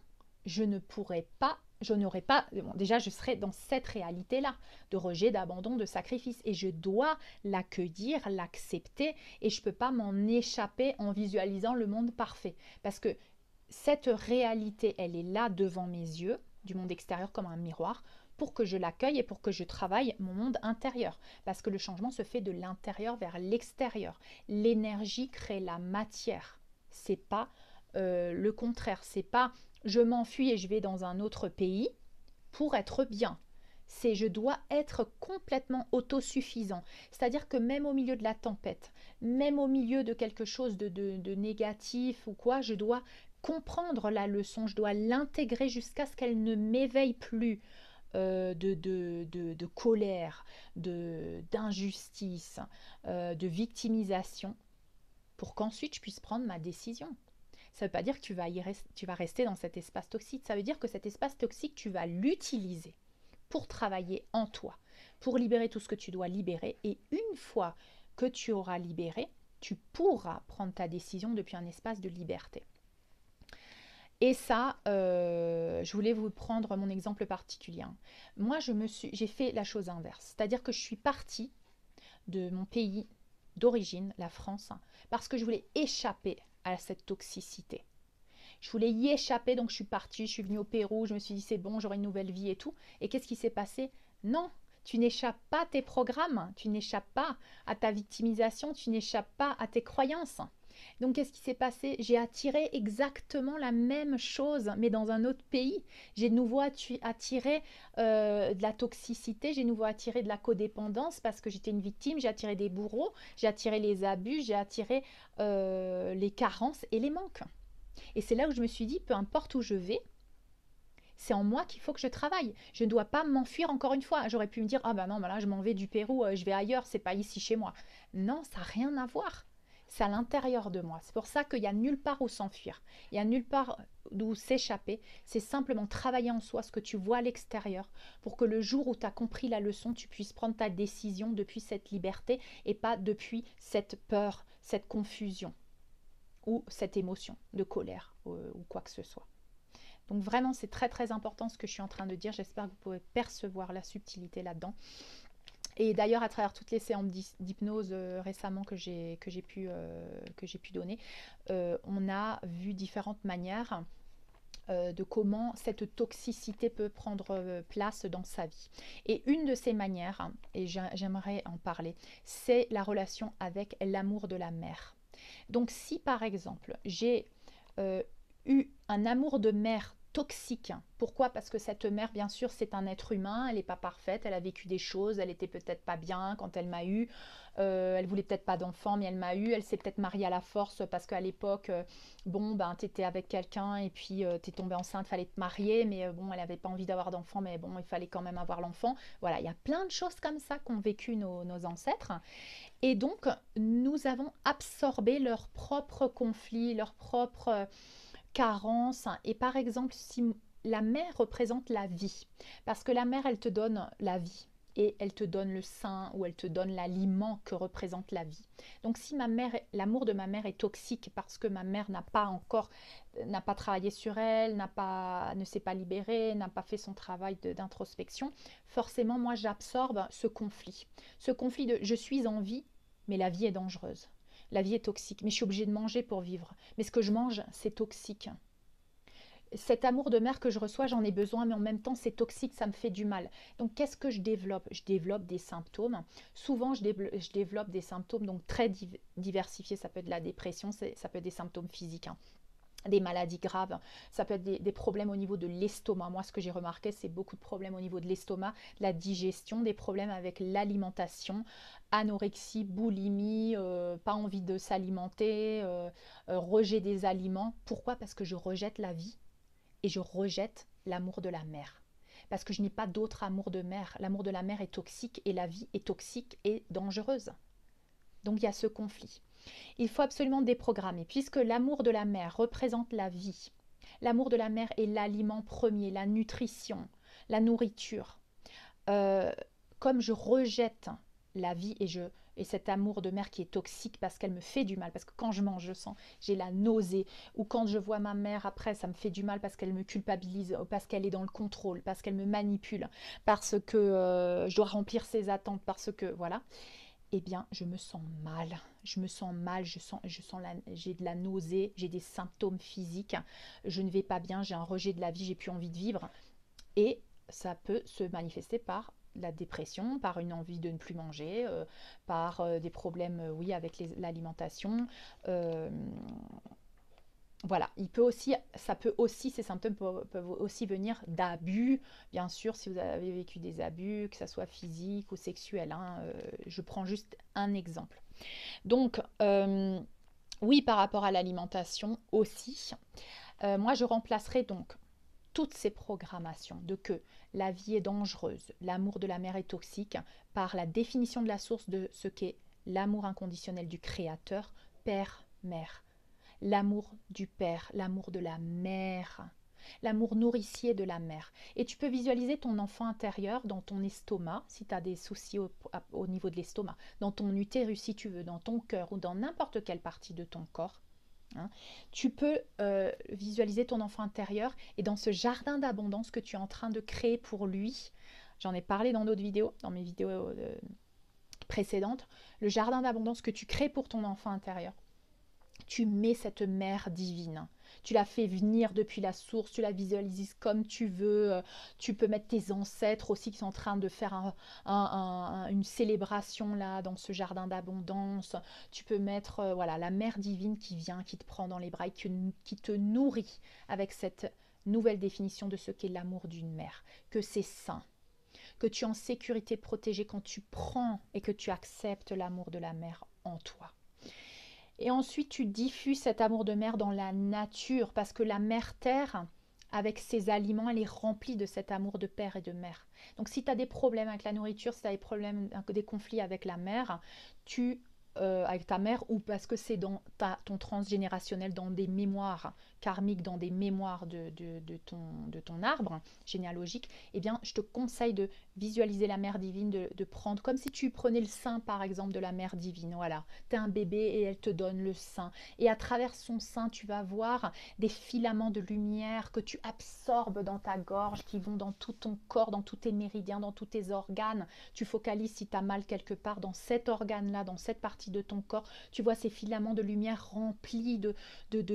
je ne pourrais pas, je n'aurais pas, bon, déjà, je serais dans cette réalité-là, de rejet, d'abandon, de sacrifice, et je dois l'accueillir, l'accepter, et je ne peux pas m'en échapper en visualisant le monde parfait, parce que cette réalité, elle est là devant mes yeux, du monde extérieur comme un miroir, pour que je l'accueille et pour que je travaille mon monde intérieur. Parce que le changement se fait de l'intérieur vers l'extérieur. L'énergie crée la matière. C'est pas le contraire. C'est pas je m'enfuis et je vais dans un autre pays pour être bien. C'est je dois être complètement autosuffisant. C'est-à-dire que même au milieu de la tempête, même au milieu de quelque chose de négatif ou quoi, je dois comprendre la leçon, je dois l'intégrer jusqu'à ce qu'elle ne m'éveille plus de colère, d'injustice, de victimisation, pour qu'ensuite je puisse prendre ma décision. Ça ne veut pas dire que tu vas rester dans cet espace toxique, ça veut dire que cet espace toxique, tu vas l'utiliser pour travailler en toi, pour libérer tout ce que tu dois libérer. Et une fois que tu auras libéré, tu pourras prendre ta décision depuis un espace de liberté. Et ça, je voulais vous prendre mon exemple particulier. Moi, j'ai fait la chose inverse. C'est-à-dire que je suis partie de mon pays d'origine, la France, parce que je voulais échapper à cette toxicité. Je voulais y échapper, donc je suis partie, je suis venue au Pérou, je me suis dit c'est bon, j'aurai une nouvelle vie et tout. Et qu'est-ce qui s'est passé? Non, tu n'échappes pas à tes programmes, tu n'échappes pas à ta victimisation, tu n'échappes pas à tes croyances. Donc qu'est-ce qui s'est passé? J'ai attiré exactement la même chose, mais dans un autre pays. J'ai de nouveau attiré de la toxicité, j'ai de nouveau attiré de la codépendance parce que j'étais une victime, j'ai attiré des bourreaux, j'ai attiré les abus, j'ai attiré les carences et les manques. Et c'est là où je me suis dit, peu importe où je vais, c'est en moi qu'il faut que je travaille. Je ne dois pas m'enfuir encore une fois. J'aurais pu me dire, ah ben non, ben là je m'en vais du Pérou, je vais ailleurs, c'est pas ici chez moi. Non, ça n'a rien à voir. C'est à l'intérieur de moi. C'est pour ça qu'il n'y a nulle part où s'enfuir. Il n'y a nulle part où s'échapper. C'est simplement travailler en soi ce que tu vois à l'extérieur pour que le jour où tu as compris la leçon, tu puisses prendre ta décision depuis cette liberté et pas depuis cette peur, cette confusion ou cette émotion de colère ou quoi que ce soit. Donc vraiment, c'est très très important ce que je suis en train de dire. J'espère que vous pouvez percevoir la subtilité là-dedans. Et d'ailleurs, à travers toutes les séances d'hypnose récemment que j'ai pu donner, on a vu différentes manières de comment cette toxicité peut prendre place dans sa vie. Et une de ces manières, et j'aimerais en parler, c'est la relation avec l'amour de la mère. Donc si par exemple j'ai eu un amour de mère toxique, pourquoi? Parce que cette mère, bien sûr, c'est un être humain, elle n'est pas parfaite, elle a vécu des choses, elle était peut-être pas bien quand elle m'a eu, elle voulait peut-être pas d'enfant, mais elle m'a eu, elle s'est peut-être mariée à la force parce qu'à l'époque, bon, ben, tu étais avec quelqu'un et puis tu es tombée enceinte, fallait te marier, mais bon, elle n'avait pas envie d'avoir d'enfant, mais bon, il fallait quand même avoir l'enfant. Voilà, il y a plein de choses comme ça qu'ont vécu nos ancêtres. Et donc, nous avons absorbé leurs propres conflits, leurs propres carences. Et par exemple, si la mère représente la vie, parce que la mère, elle te donne la vie. et elle te donne le sein ou elle te donne l'aliment que représente la vie. Donc si l'amour de ma mère est toxique parce que ma mère n'a pas travaillé sur elle, ne s'est pas libérée, n'a pas fait son travail d'introspection, forcément moi j'absorbe ce conflit. Ce conflit de je suis en vie, mais la vie est dangereuse. La vie est toxique, mais je suis obligée de manger pour vivre. Mais ce que je mange, c'est toxique. Cet amour de mère que je reçois, j'en ai besoin, mais en même temps, c'est toxique, ça me fait du mal. Donc, qu'est-ce que je développe? Je développe des symptômes. Souvent, je développe des symptômes donc très diversifiés. Ça peut être de la dépression, ça peut être des symptômes physiques, hein, des maladies graves, ça peut être des problèmes au niveau de l'estomac. Moi, ce que j'ai remarqué, c'est beaucoup de problèmes au niveau de l'estomac, la digestion, des problèmes avec l'alimentation, anorexie, boulimie, pas envie de s'alimenter, rejet des aliments. Pourquoi? Parce que je rejette la vie et je rejette l'amour de la mère. Parce que je n'ai pas d'autre amour de mère. L'amour de la mère est toxique et la vie est toxique et dangereuse. Donc il y a ce conflit. Il faut absolument déprogrammer, puisque l'amour de la mère représente la vie. L'amour de la mère est l'aliment premier, la nutrition, la nourriture. Euh, Comme je rejette la vie et cet amour de mère qui est toxique parce qu'elle me fait du mal, parce que quand je mange, j'ai la nausée, ou quand je vois ma mère après, ça me fait du mal parce qu'elle me culpabilise, parce qu'elle est dans le contrôle, parce qu'elle me manipule, parce que je dois remplir ses attentes, parce que voilà, eh bien, je me sens mal. Je me sens mal, j'ai de la nausée, j'ai des symptômes physiques, je ne vais pas bien, j'ai un rejet de la vie, j'ai plus envie de vivre. Et ça peut se manifester par la dépression, par une envie de ne plus manger, par des problèmes, oui, avec l'alimentation. Euh, voilà, ces symptômes peuvent aussi venir d'abus, bien sûr, si vous avez vécu des abus, que ce soit physique ou sexuel, hein, je prends juste un exemple. Donc, oui, par rapport à l'alimentation aussi, moi je remplacerai donc toutes ces programmations de que la vie est dangereuse, l'amour de la mère est toxique, par la définition de la source de ce qu'est l'amour inconditionnel du Créateur, Père, Mère. L'amour du Père, l'amour de la mère, l'amour nourricier de la mère. Et tu peux visualiser ton enfant intérieur dans ton estomac, si tu as des soucis au niveau de l'estomac, dans ton utérus si tu veux, dans ton cœur ou dans n'importe quelle partie de ton corps. Hein. Tu peux visualiser ton enfant intérieur et dans ce jardin d'abondance que tu es en train de créer pour lui. J'en ai parlé dans d'autres vidéos, dans mes vidéos précédentes. Le jardin d'abondance que tu crées pour ton enfant intérieur. Tu mets cette mère divine. Tu la fais venir depuis la source, tu la visualises comme tu veux. Tu peux mettre tes ancêtres aussi qui sont en train de faire une célébration là dans ce jardin d'abondance. Tu peux mettre voilà, la mère divine qui vient, qui te prend dans les bras et qui te nourrit avec cette nouvelle définition de ce qu'est l'amour d'une mère. Que c'est sain, que tu es en sécurité protégée quand tu prends et que tu acceptes l'amour de la mère en toi. Et ensuite, tu diffuses cet amour de mère dans la nature parce que la mère terre, avec ses aliments, elle est remplie de cet amour de père et de mère. Donc, si tu as des problèmes avec la nourriture, si tu as des problèmes, des conflits avec la mère, avec ta mère, ou parce que c'est dans ton transgénérationnel, dans des mémoires karmiques, dans des mémoires de ton arbre généalogique, eh bien, je te conseille de visualiser la mère divine, de prendre, comme si tu prenais le sein, par exemple, de la mère divine. Voilà, tu es un bébé et elle te donne le sein. Et à travers son sein, tu vas voir des filaments de lumière que tu absorbes dans ta gorge, qui vont dans tout ton corps, dans tous tes méridiens, dans tous tes organes. Tu focalises si tu as mal quelque part dans cet organe-là, dans cette partie de ton corps. Tu vois ces filaments de lumière remplis de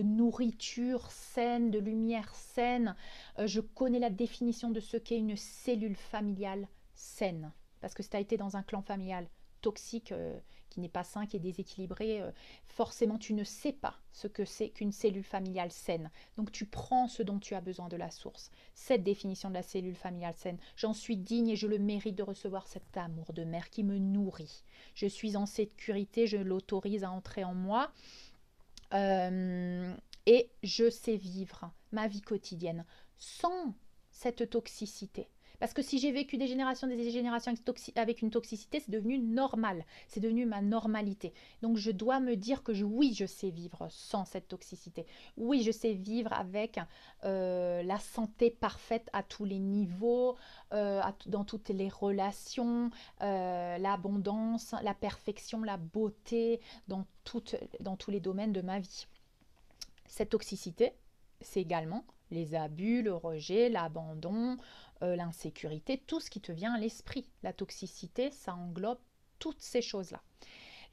nourriture saine, de lumière saine. Je connais la définition de ce qu'est une cellule familiale saine. Parce que si tu as été dans un clan familial toxique, qui n'est pas sain, qui est déséquilibré, forcément tu ne sais pas ce que c'est qu'une cellule familiale saine. Donc tu prends ce dont tu as besoin de la source. Cette définition de la cellule familiale saine, j'en suis digne et je le mérite de recevoir cet amour de mère qui me nourrit. Je suis en sécurité, je l'autorise à entrer en moi. Et je sais vivre ma vie quotidienne sans cette toxicité, Parce que si j'ai vécu des générations avec une toxicité, c'est devenu normal. C'est devenu ma normalité. Donc je dois me dire que oui, je sais vivre sans cette toxicité. Oui, je sais vivre avec la santé parfaite à tous les niveaux, dans toutes les relations, l'abondance, la perfection, la beauté, dans tous les domaines de ma vie. Cette toxicité, c'est également les abus, le rejet, l'abandon, l'insécurité, tout ce qui te vient à l'esprit. La toxicité, ça englobe toutes ces choses-là.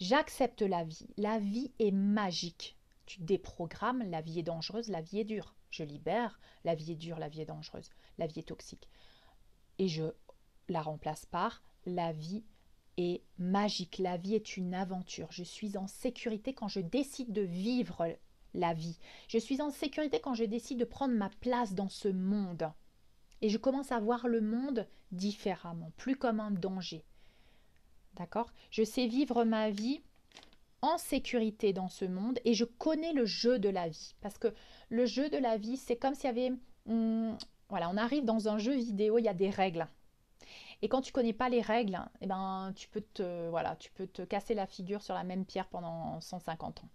J'accepte la vie. La vie est magique. Tu déprogrammes, la vie est dangereuse, la vie est dure. Je libère, la vie est dure, la vie est dangereuse, la vie est toxique. Et je la remplace par la vie est magique, la vie est une aventure. Je suis en sécurité quand je décide de vivre la vie. Je suis en sécurité quand je décide de prendre ma place dans ce monde. Et je commence à voir le monde différemment, plus comme un danger. D'accord? Je sais vivre ma vie en sécurité dans ce monde et je connais le jeu de la vie. Parce que le jeu de la vie, c'est comme s'il y avait... voilà, on arrive dans un jeu vidéo, il y a des règles. Et quand tu connais pas les règles, eh ben, tu peux te casser la figure sur la même pierre pendant 150 ans.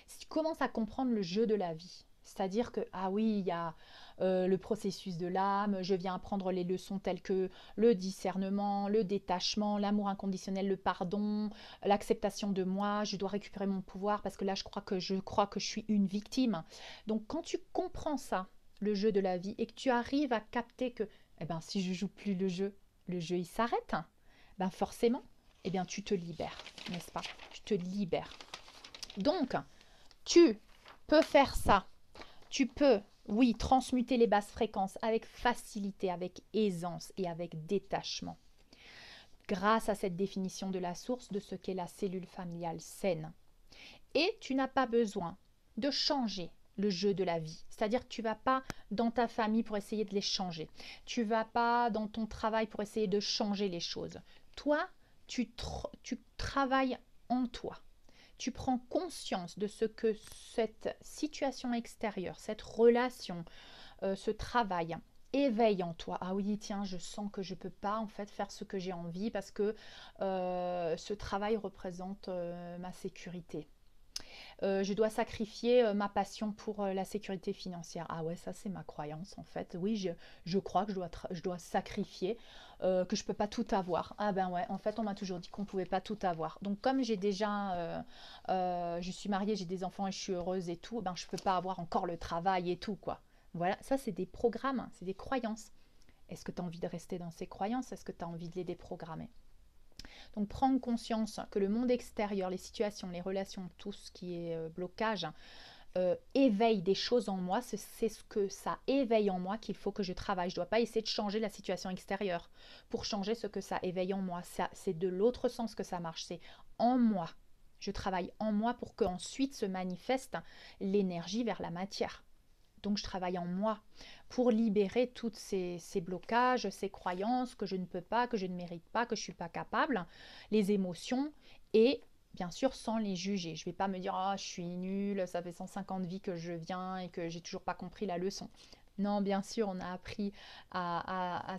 Si tu commences à comprendre le jeu de la vie, c'est-à-dire que, ah oui, il y a le processus de l'âme, je viens apprendre les leçons telles que le discernement, le détachement, l'amour inconditionnel, le pardon, l'acceptation de moi, je dois récupérer mon pouvoir parce que là, je crois que je suis une victime. Donc, quand tu comprends ça, le jeu de la vie, et que tu arrives à capter que, eh ben, si je joue plus le jeu il s'arrête, ben forcément, eh bien, tu te libères, n'est-ce pas? Tu te libères. Donc, tu peux faire ça. Tu peux, oui, transmuter les basses fréquences avec facilité, avec aisance et avec détachement. Grâce à cette définition de la source de ce qu'est la cellule familiale saine. Et tu n'as pas besoin de changer le jeu de la vie. C'est-à-dire que tu ne vas pas dans ta famille pour essayer de les changer. Tu ne vas pas dans ton travail pour essayer de changer les choses. Toi, tu travailles en toi. Tu prends conscience de ce que cette situation extérieure, cette relation, ce travail éveille en toi. Ah oui, tiens, je sens que je ne peux pas en fait faire ce que j'ai envie parce que ce travail représente ma sécurité. Je dois sacrifier ma passion pour la sécurité financière. Ah ouais, ça c'est ma croyance en fait. Oui, je crois que je dois sacrifier, que je peux pas tout avoir. Ah ben ouais, en fait on m'a toujours dit qu'on pouvait pas tout avoir. Donc comme j'ai déjà, je suis mariée, j'ai des enfants et je suis heureuse et tout, ben je peux pas avoir encore le travail et tout quoi. Voilà, ça c'est des programmes, c'est des croyances. Est-ce que tu as envie de rester dans ces croyances? Est-ce que tu as envie de les déprogrammer? Donc prendre conscience que le monde extérieur, les situations, les relations, tout ce qui est blocage, éveille des choses en moi, c'est ce que ça éveille en moi qu'il faut que je travaille. Je ne dois pas essayer de changer la situation extérieure pour changer ce que ça éveille en moi. C'est de l'autre sens que ça marche, c'est en moi. Je travaille en moi pour qu'ensuite se manifeste l'énergie vers la matière. Donc je travaille en moi pour libérer tous ces blocages, ces croyances que je ne peux pas, que je ne mérite pas, que je ne suis pas capable, les émotions et bien sûr sans les juger. Je ne vais pas me dire « Ah, je suis nulle, ça fait 150 vies que je viens et que j'ai toujours pas compris la leçon ». Non, bien sûr, on a appris à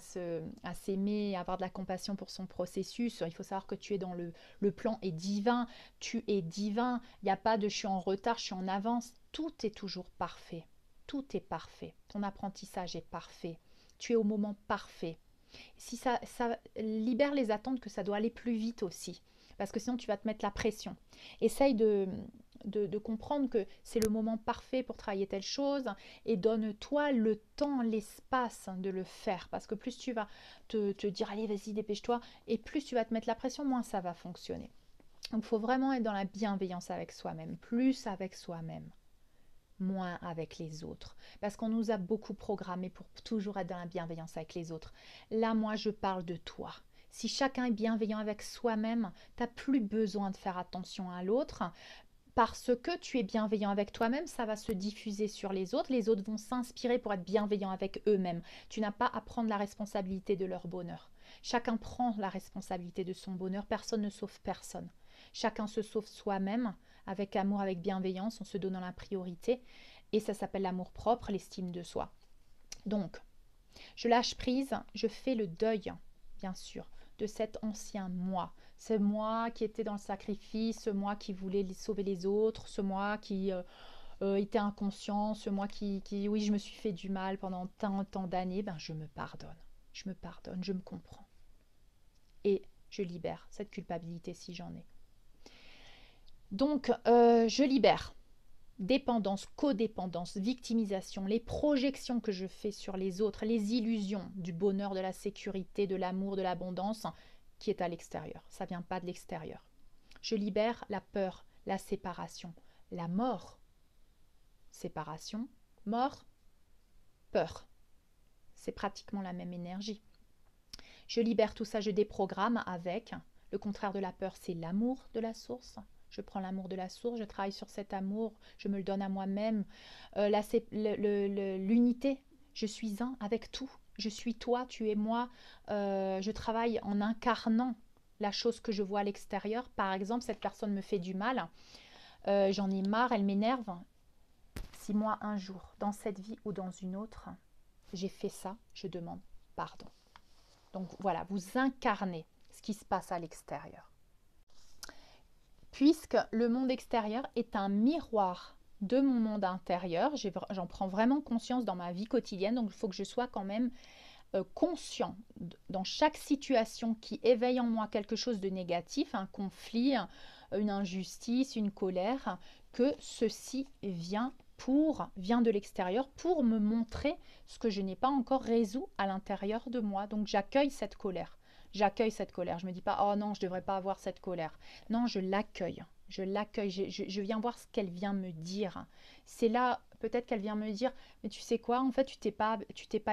s'aimer, à avoir de la compassion pour son processus. Il faut savoir que tu es dans le plan est divin. Tu es divin. Il n'y a pas de « je suis en retard, je suis en avance ». Tout est toujours parfait. Tout est parfait. Ton apprentissage est parfait. Tu es au moment parfait. Si ça libère les attentes que ça doit aller plus vite aussi. Parce que sinon, tu vas te mettre la pression. Essaye de comprendre que c'est le moment parfait pour travailler telle chose et donne-toi le temps, l'espace de le faire. Parce que plus tu vas te dire, allez, vas-y, dépêche-toi, et plus tu vas te mettre la pression, moins ça va fonctionner. Donc, il faut vraiment être dans la bienveillance avec soi-même, plus avec soi-même, moins avec les autres. Parce qu'on nous a beaucoup programmés pour toujours être dans la bienveillance avec les autres. Là, moi, je parle de toi. Si chacun est bienveillant avec soi-même, tu n'as plus besoin de faire attention à l'autre. Parce que tu es bienveillant avec toi-même, ça va se diffuser sur les autres. Les autres vont s'inspirer pour être bienveillants avec eux-mêmes. Tu n'as pas à prendre la responsabilité de leur bonheur. Chacun prend la responsabilité de son bonheur. Personne ne sauve personne. Chacun se sauve soi-même avec amour, avec bienveillance, en se donnant la priorité. Et ça s'appelle l'amour propre, l'estime de soi. Donc, Je lâche prise, je fais le deuil, bien sûr, de cet ancien moi. Ce moi qui était dans le sacrifice, ce moi qui voulait sauver les autres, ce moi qui était inconscient, ce moi oui, je me suis fait du mal pendant tant d'années, ben je me pardonne. Je me pardonne, je me comprends. Et je libère cette culpabilité si j'en ai. Donc, je libère dépendance, codépendance, victimisation, les projections que je fais sur les autres, les illusions du bonheur, de la sécurité, de l'amour, de l'abondance qui est à l'extérieur. Ça ne vient pas de l'extérieur. Je libère la peur, la séparation, la mort. Séparation, mort, peur. C'est pratiquement la même énergie. Je libère tout ça, je déprogramme avec. Le contraire de la peur, c'est l'amour de la source. Je prends l'amour de la source, je travaille sur cet amour, je me le donne à moi-même. L'unité, je suis un avec tout. Je suis toi, tu es moi. Je travaille en incarnant la chose que je vois à l'extérieur. Par exemple, cette personne me fait du mal. J'en ai marre, elle m'énerve. Si moi, un jour, dans cette vie ou dans une autre, j'ai fait ça, je demande pardon. Donc voilà, vous incarnez ce qui se passe à l'extérieur. Puisque le monde extérieur est un miroir de mon monde intérieur, j'en prends vraiment conscience dans ma vie quotidienne, donc il faut que je sois quand même conscient dans chaque situation qui éveille en moi quelque chose de négatif, un conflit, une injustice, une colère, que ceci vient de l'extérieur pour me montrer ce que je n'ai pas encore résolu à l'intérieur de moi. Donc j'accueille cette colère. J'accueille cette colère. Je ne me dis pas, oh non, je ne devrais pas avoir cette colère. Non, je l'accueille. Je l'accueille. Je viens voir ce qu'elle vient me dire. C'est là, peut-être qu'elle vient me dire, mais tu sais quoi, en fait, tu t'es pas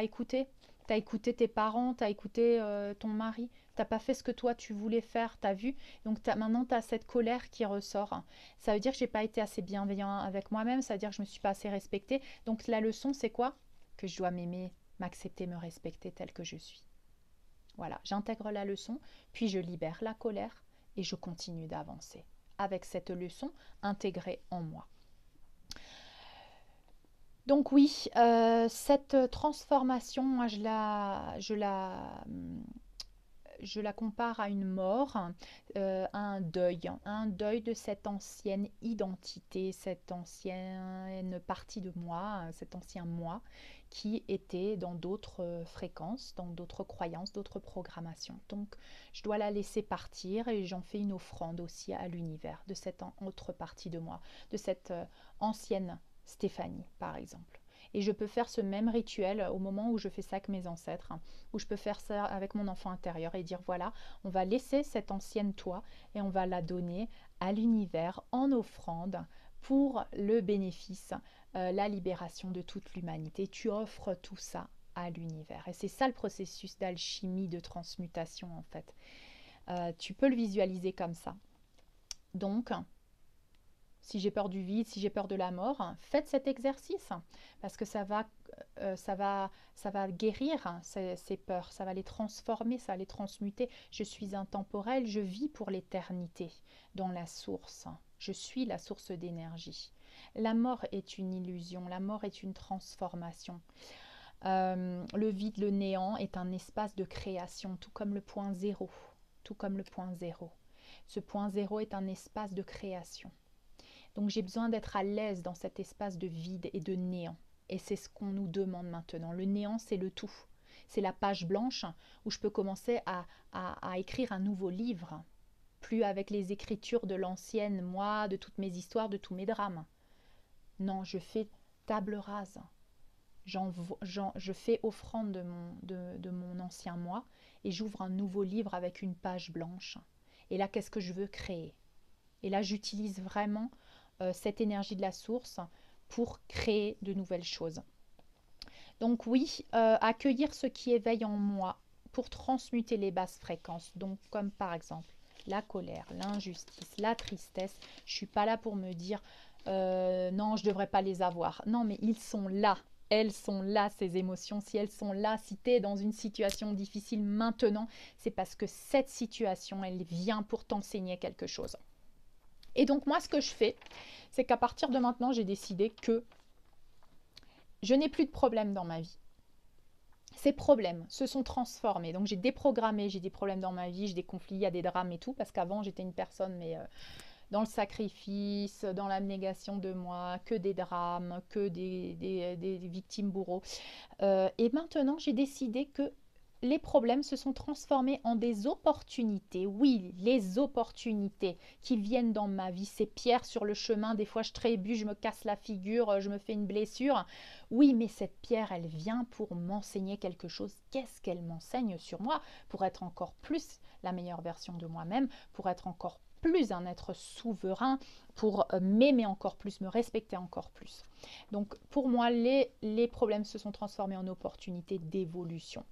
écouté. Tu as écouté tes parents, tu as écouté ton mari. Tu n'as pas fait ce que toi, tu voulais faire. Tu as vu. Donc maintenant, tu as cette colère qui ressort. Ça veut dire que je n'ai pas été assez bienveillant avec moi-même. Ça veut dire que je ne me suis pas assez respectée. Donc la leçon, c'est quoi? Que je dois m'aimer, m'accepter, me respecter telle que je suis. Voilà, j'intègre la leçon, puis je libère la colère et je continue d'avancer avec cette leçon intégrée en moi. Donc oui, cette transformation, moi je la compare à une mort, à un deuil de cette ancienne identité, cette ancienne partie de moi, cet ancien moi qui était dans d'autres fréquences, dans d'autres croyances, d'autres programmations. Donc je dois la laisser partir et j'en fais une offrande aussi à l'univers de cette autre partie de moi, de cette ancienne Stéphanie par exemple. Et je peux faire ce même rituel au moment où je fais ça avec mes ancêtres, où je peux faire ça avec mon enfant intérieur et dire voilà, on va laisser cette ancienne toi et on va la donner à l'univers en offrande pour le bénéfice, la libération de toute l'humanité. Tu offres tout ça à l'univers. Et c'est ça le processus d'alchimie, de transmutation en fait. Tu peux le visualiser comme ça. Donc, si j'ai peur du vide, si j'ai peur de la mort, faites cet exercice parce que ça va guérir ces peurs, ça va les transformer, ça va les transmuter. Je suis intemporel, je vis pour l'éternité dans la source. Je suis la source d'énergie. La mort est une illusion, la mort est une transformation. Le vide, le néant est un espace de création, tout comme le point zéro. Tout comme le point zéro. Ce point zéro est un espace de création. Donc j'ai besoin d'être à l'aise dans cet espace de vide et de néant. Et c'est ce qu'on nous demande maintenant. Le néant, c'est le tout. C'est la page blanche où je peux commencer à écrire un nouveau livre. Plus avec les écritures de l'ancienne moi, de toutes mes histoires, de tous mes drames. Non, je fais table rase. Je fais offrande de mon ancien moi et j'ouvre un nouveau livre avec une page blanche. Et là, qu'est-ce que je veux créer? Et là, j'utilise vraiment cette énergie de la source pour créer de nouvelles choses. Donc oui, accueillir ce qui éveille en moi pour transmuter les basses fréquences. Donc comme par exemple la colère, l'injustice, la tristesse. Je ne suis pas là pour me dire non, je ne devrais pas les avoir. Non, mais ils sont là. Elles sont là, ces émotions. Si elles sont là, si tu es dans une situation difficile maintenant, c'est parce que cette situation, elle vient pour t'enseigner quelque chose. Et donc moi, ce que je fais, c'est qu'à partir de maintenant, j'ai décidé que je n'ai plus de problème dans ma vie. Ces problèmes se sont transformés. Donc j'ai déprogrammé, j'ai des problèmes dans ma vie, j'ai des conflits, il y a des drames et tout, parce qu'avant j'étais une personne, mais dans le sacrifice, dans l'abnégation de moi, que des drames, que des victimes bourreaux. Et maintenant, j'ai décidé que les problèmes se sont transformés en des opportunités. Oui, les opportunités qui viennent dans ma vie, ces pierres sur le chemin, des fois je trébuche, je me casse la figure, je me fais une blessure. Oui, mais cette pierre, elle vient pour m'enseigner quelque chose. Qu'est-ce qu'elle m'enseigne sur moi pour être encore plus la meilleure version de moi-même, pour être encore plus un être souverain, pour m'aimer encore plus, me respecter encore plus. Donc pour moi, les problèmes se sont transformés en opportunités d'évolution.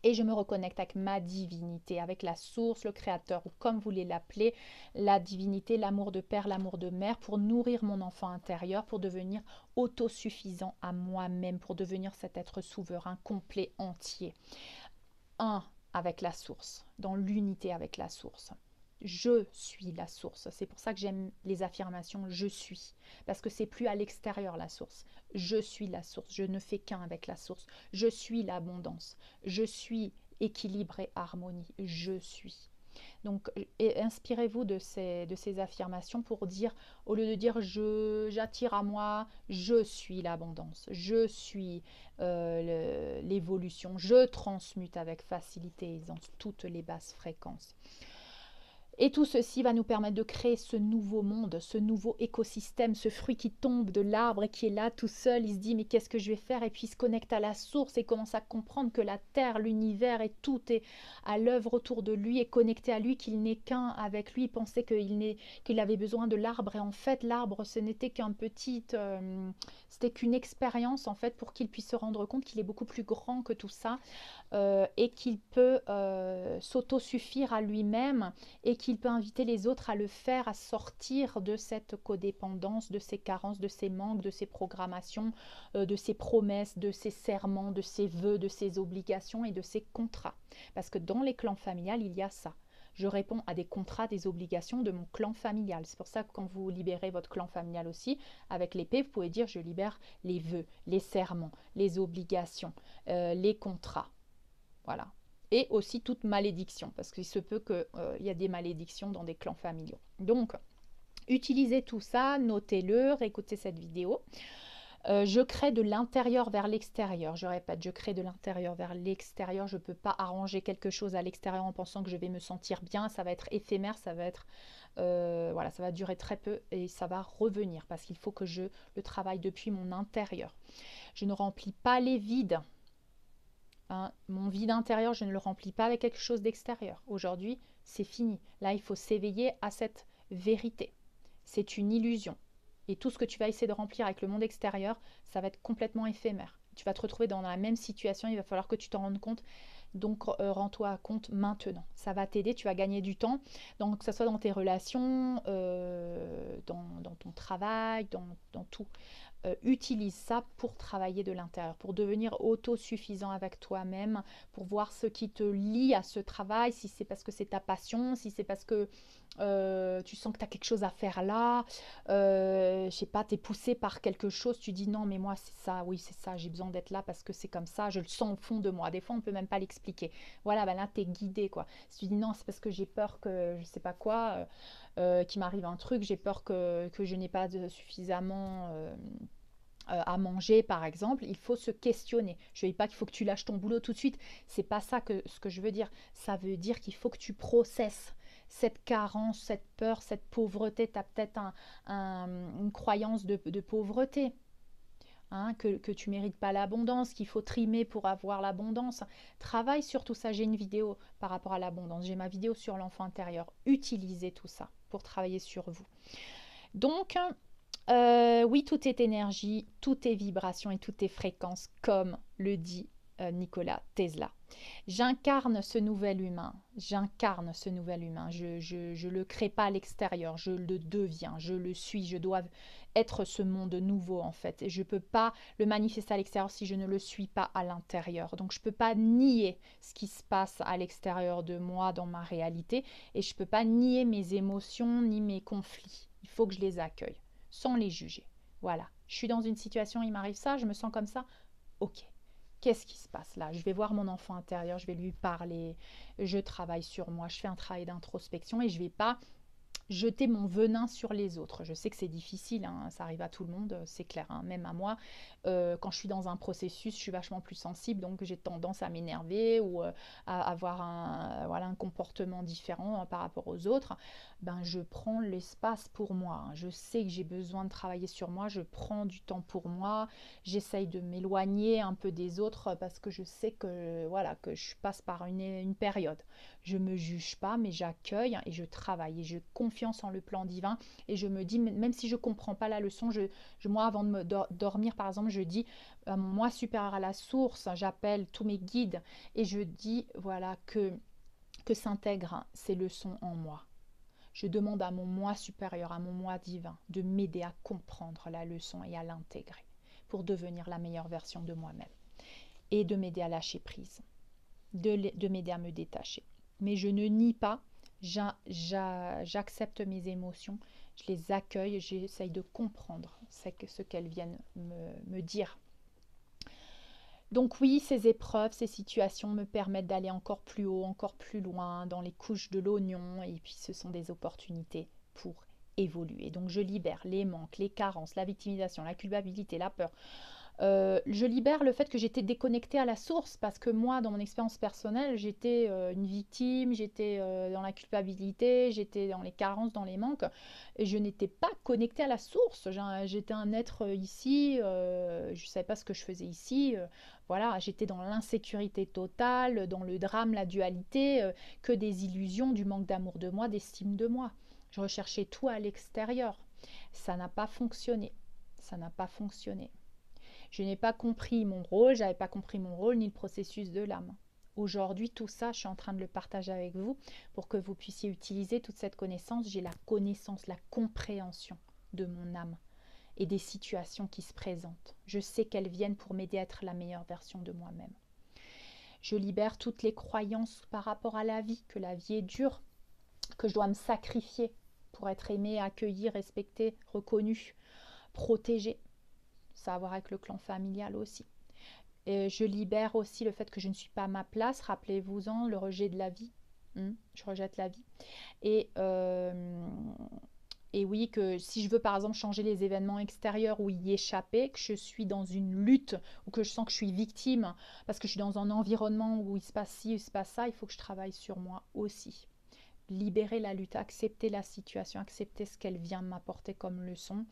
Et je me reconnecte avec ma divinité, avec la source, le créateur, ou comme vous voulez l'appeler, la divinité, l'amour de père, l'amour de mère, pour nourrir mon enfant intérieur, pour devenir autosuffisant à moi-même, pour devenir cet être souverain, complet, entier. Un avec la source, dans l'unité avec la source. Je suis la source. C'est pour ça que j'aime les affirmations je suis. Parce que c'est plus à l'extérieur la source. Je suis la source. Je ne fais qu'un avec la source. Je suis l'abondance. Je suis équilibre et harmonie. Je suis. Donc, inspirez-vous de ces affirmations pour dire, au lieu de dire j'attire à moi, je suis l'abondance, je suis l'évolution, je transmute avec facilité dans toutes les basses fréquences. Et tout ceci va nous permettre de créer ce nouveau monde, ce nouveau écosystème, ce fruit qui tombe de l'arbre et qui est là tout seul. Il se dit mais qu'est-ce que je vais faire? Et puis il se connecte à la source et commence à comprendre que la terre, l'univers et tout est à l'œuvre autour de lui et connecté à lui, qu'il n'est qu'un avec lui. Il pensait qu'il avait besoin de l'arbre et en fait l'arbre ce n'était c'était qu'une expérience en fait pour qu'il puisse se rendre compte qu'il est beaucoup plus grand que tout ça. Et qu'il peut s'autosuffire à lui-même et qu'il peut inviter les autres à le faire, à sortir de cette codépendance, de ces carences, de ces manques, de ces programmations, de ces promesses, de ces serments, de ces vœux, de ces obligations et de ces contrats. Parce que dans les clans familiales, il y a ça. Je réponds à des contrats, des obligations de mon clan familial. C'est pour ça que quand vous libérez votre clan familial aussi, avec l'épée, vous pouvez dire je libère les vœux, les serments, les obligations, les contrats. Voilà. Et aussi toute malédiction, parce qu'il se peut qu'il y a des malédictions dans des clans familiaux. Donc, utilisez tout ça, notez-le, réécoutez cette vidéo. Je crée de l'intérieur vers l'extérieur. Je répète, je crée de l'intérieur vers l'extérieur. Je ne peux pas arranger quelque chose à l'extérieur en pensant que je vais me sentir bien. Ça va être éphémère, ça va être voilà, ça va durer très peu et ça va revenir parce qu'il faut que je le travaille depuis mon intérieur. Je ne remplis pas les vides. Hein, mon vide intérieur, je ne le remplis pas avec quelque chose d'extérieur. Aujourd'hui, c'est fini. Là, il faut s'éveiller à cette vérité. C'est une illusion. Et tout ce que tu vas essayer de remplir avec le monde extérieur, ça va être complètement éphémère. Tu vas te retrouver dans la même situation, il va falloir que tu t'en rendes compte. Donc, rends-toi compte maintenant. Ça va t'aider, tu vas gagner du temps. Donc, que ce soit dans tes relations, dans ton travail, dans tout. Utilise ça pour travailler de l'intérieur, pour devenir autosuffisant avec toi-même, pour voir ce qui te lie à ce travail, si c'est parce que c'est ta passion, si c'est parce que tu sens que tu as quelque chose à faire là, je sais pas, tu es poussé par quelque chose, tu dis non mais moi c'est ça, oui c'est ça, j'ai besoin d'être là parce que c'est comme ça, je le sens au fond de moi. Des fois on peut même pas l'expliquer. Voilà, ben là tu es guidé quoi. Si tu dis non c'est parce que j'ai peur que je sais pas quoi, qu'il m'arrive un truc, j'ai peur que je n'ai pas suffisamment à manger par exemple, il faut se questionner. Je ne dis pas qu'il faut que tu lâches ton boulot tout de suite, c'est pas ça ce que je veux dire. Ça veut dire qu'il faut que tu processes cette carence, cette peur, cette pauvreté. Tu as peut-être une croyance de pauvreté. Hein, que tu ne mérites pas l'abondance, qu'il faut trimer pour avoir l'abondance. Travaille sur tout ça. J'ai une vidéo par rapport à l'abondance. J'ai ma vidéo sur l'enfant intérieur. Utilisez tout ça pour travailler sur vous. Donc, oui, tout est énergie, tout est vibration et tout est fréquence, comme le dit Nikola Tesla. J'incarne ce nouvel humain, j'incarne ce nouvel humain, je le crée pas à l'extérieur, je le deviens, je le suis, je dois être ce monde nouveau en fait. Et je ne peux pas le manifester à l'extérieur si je ne le suis pas à l'intérieur. Donc je ne peux pas nier ce qui se passe à l'extérieur de moi dans ma réalité et je ne peux pas nier mes émotions ni mes conflits. Il faut que je les accueille sans les juger. Voilà, je suis dans une situation, il m'arrive ça, je me sens comme ça, ok. Qu'est-ce qui se passe là? Je vais voir mon enfant intérieur, je vais lui parler, je travaille sur moi, je fais un travail d'introspection et je ne vais pas jeter mon venin sur les autres. Je sais que c'est difficile, hein, ça arrive à tout le monde, c'est clair, hein, même à moi. Quand je suis dans un processus, je suis vachement plus sensible, donc j'ai tendance à m'énerver ou à avoir voilà, un comportement différent par rapport aux autres. Ben, je prends l'espace pour moi. Hein. Je sais que j'ai besoin de travailler sur moi, je prends du temps pour moi, j'essaye de m'éloigner un peu des autres parce que je sais que, voilà, que je passe par une période. Je ne me juge pas, mais j'accueille et je travaille et je confiance en le plan divin. Et je me dis, même si je ne comprends pas la leçon, moi, avant de me dormir, par exemple, je dis à mon moi supérieur à la source, j'appelle tous mes guides et je dis, voilà, que s'intègrent ces leçons en moi. Je demande à mon moi supérieur, à mon moi divin, de m'aider à comprendre la leçon et à l'intégrer pour devenir la meilleure version de moi-même et de m'aider à lâcher prise, de m'aider à me détacher. Mais je ne nie pas, j'accepte mes émotions, je les accueille, j'essaye de comprendre ce qu'elles viennent me dire. Donc oui, ces épreuves, ces situations me permettent d'aller encore plus haut, encore plus loin dans les couches de l'oignon et puis ce sont des opportunités pour évoluer. Donc je libère les manques, les carences, la victimisation, la culpabilité, la peur, je libère le fait que j'étais déconnectée à la source parce que moi, dans mon expérience personnelle, j'étais une victime, j'étais dans la culpabilité, j'étais dans les carences, dans les manques, et je n'étais pas connectée à la source. J'étais un être ici, je ne savais pas ce que je faisais ici. Voilà, j'étais dans l'insécurité totale, dans le drame, la dualité, que des illusions, du manque d'amour de moi, d'estime de moi. Je recherchais tout à l'extérieur. Ça n'a pas fonctionné. Ça n'a pas fonctionné. Je n'ai pas compris mon rôle, j'avais pas compris mon rôle ni le processus de l'âme. Aujourd'hui, tout ça, je suis en train de le partager avec vous pour que vous puissiez utiliser toute cette connaissance. J'ai la connaissance, la compréhension de mon âme et des situations qui se présentent. Je sais qu'elles viennent pour m'aider à être la meilleure version de moi-même. Je libère toutes les croyances par rapport à la vie, que la vie est dure, que je dois me sacrifier pour être aimée, accueillie, respectée, reconnue, protégée. Ça a à voir avec le clan familial aussi. Et je libère aussi le fait que je ne suis pas à ma place. Rappelez-vous-en, le rejet de la vie. Je rejette la vie. Et, et oui, que si je veux par exemple changer les événements extérieurs ou y échapper, que je suis dans une lutte ou que je sens que je suis victime parce que je suis dans un environnement où il se passe ci, il se passe ça, il faut que je travaille sur moi aussi. Libérer la lutte, accepter la situation, accepter ce qu'elle vient m'apporter comme leçon.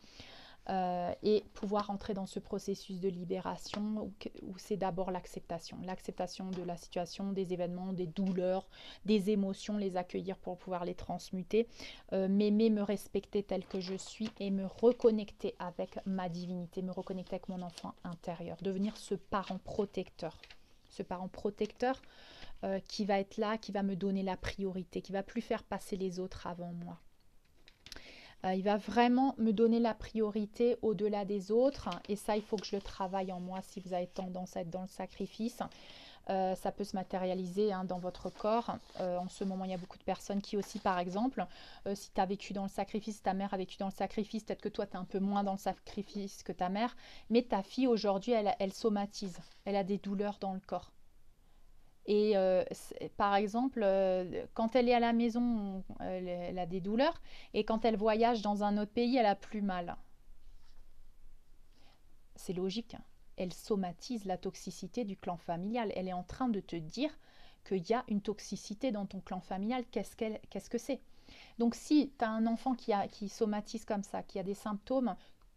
Et pouvoir entrer dans ce processus de libération où c'est d'abord l'acceptation de la situation, des événements, des douleurs, des émotions, les accueillir pour pouvoir les transmuter, m'aimer, me respecter tel que je suis et me reconnecter avec ma divinité, me reconnecter avec mon enfant intérieur, devenir ce parent protecteur qui va être là, qui va me donner la priorité, qui va plus faire passer les autres avant moi. Il va vraiment me donner la priorité au-delà des autres. Et ça, il faut que je le travaille en moi si vous avez tendance à être dans le sacrifice. Ça peut se matérialiser dans votre corps. En ce moment, il y a beaucoup de personnes qui aussi, par exemple, si tu as vécu dans le sacrifice, ta mère a vécu dans le sacrifice, peut-être que toi, tu es un peu moins dans le sacrifice que ta mère. Mais ta fille, aujourd'hui, elle somatise. Elle a des douleurs dans le corps. Et par exemple, quand elle est à la maison, elle a des douleurs. Et quand elle voyage dans un autre pays, elle a plus mal. C'est logique. Hein. Elle somatise la toxicité du clan familial. Elle est en train de te dire qu'il y a une toxicité dans ton clan familial. Qu'est-ce que c'est? Donc si tu as un enfant qui somatise comme ça, qui a des symptômes,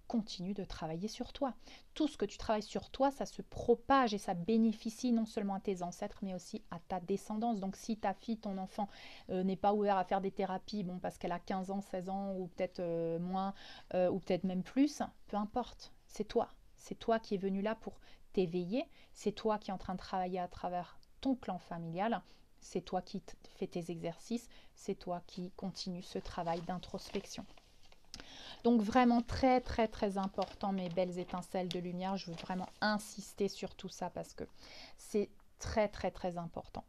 continue de travailler sur toi. Tout ce que tu travailles sur toi, ça se propage et ça bénéficie non seulement à tes ancêtres, mais aussi à ta descendance. Donc si ta fille, ton enfant n'est pas ouvert à faire des thérapies, bon, parce qu'elle a 15 ans, 16 ans, ou peut-être moins, ou peut-être même plus, peu importe, c'est toi. C'est toi qui es venu là pour t'éveiller, c'est toi qui es en train de travailler à travers ton clan familial, c'est toi qui fais tes exercices, c'est toi qui continue ce travail d'introspection. Donc vraiment très très très important, mes belles étincelles de lumière. Je veux vraiment insister sur tout ça parce que c'est très très très important.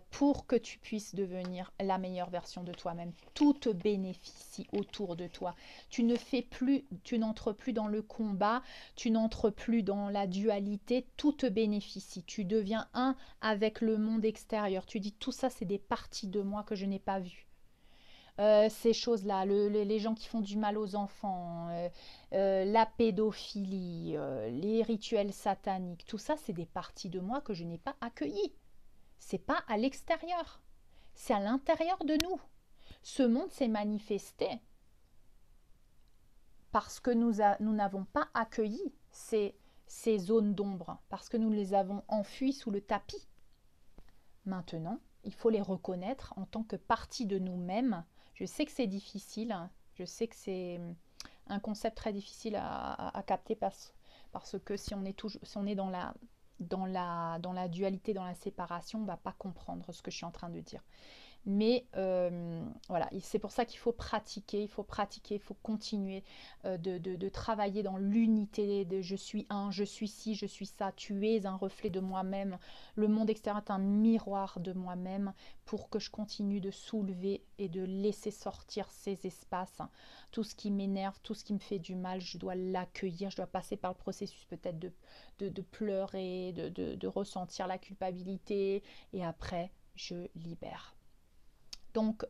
pour que tu puisses devenir la meilleure version de toi-même. Tout te bénéficie autour de toi. Tu n'entres plus dans le combat, tu n'entres plus dans la dualité, tout te bénéficie. Tu deviens un avec le monde extérieur. Tu dis tout ça, c'est des parties de moi que je n'ai pas vues. Ces choses-là, les gens qui font du mal aux enfants, la pédophilie, les rituels sataniques, tout ça, c'est des parties de moi que je n'ai pas accueillies. C'est pas à l'extérieur, c'est à l'intérieur de nous. Ce monde s'est manifesté parce que nous n'avons pas accueilli ces zones d'ombre, parce que nous les avons enfuies sous le tapis. Maintenant, il faut les reconnaître en tant que partie de nous-mêmes. Je sais que c'est difficile, hein. Je sais que c'est un concept très difficile à capter parce que si on est dans la dualité, dans la séparation, on ne va pas comprendre ce que je suis en train de dire. Mais voilà, c'est pour ça qu'il faut pratiquer, il faut continuer de travailler dans l'unité de je suis un, je suis ci, je suis ça, tu es un reflet de moi-même, le monde extérieur est un miroir de moi-même pour que je continue de soulever et de laisser sortir ces espaces. Tout ce qui m'énerve, tout ce qui me fait du mal, je dois l'accueillir, je dois passer par le processus peut-être de pleurer, de ressentir la culpabilité et après je libère. Donc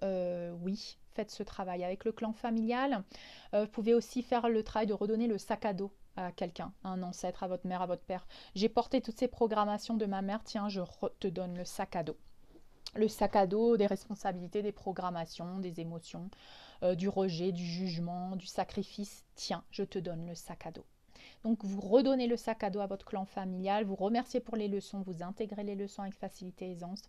oui, faites ce travail avec le clan familial. Vous pouvez aussi faire le travail de redonner le sac à dos à quelqu'un, à un ancêtre, à votre mère, à votre père. J'ai porté toutes ces programmations de ma mère, tiens, je te donne le sac à dos. Le sac à dos des responsabilités, des programmations, des émotions, du rejet, du jugement, du sacrifice. Tiens, je te donne le sac à dos. Donc vous redonnez le sac à dos à votre clan familial, vous remerciez pour les leçons, vous intégrez les leçons avec facilité et aisance.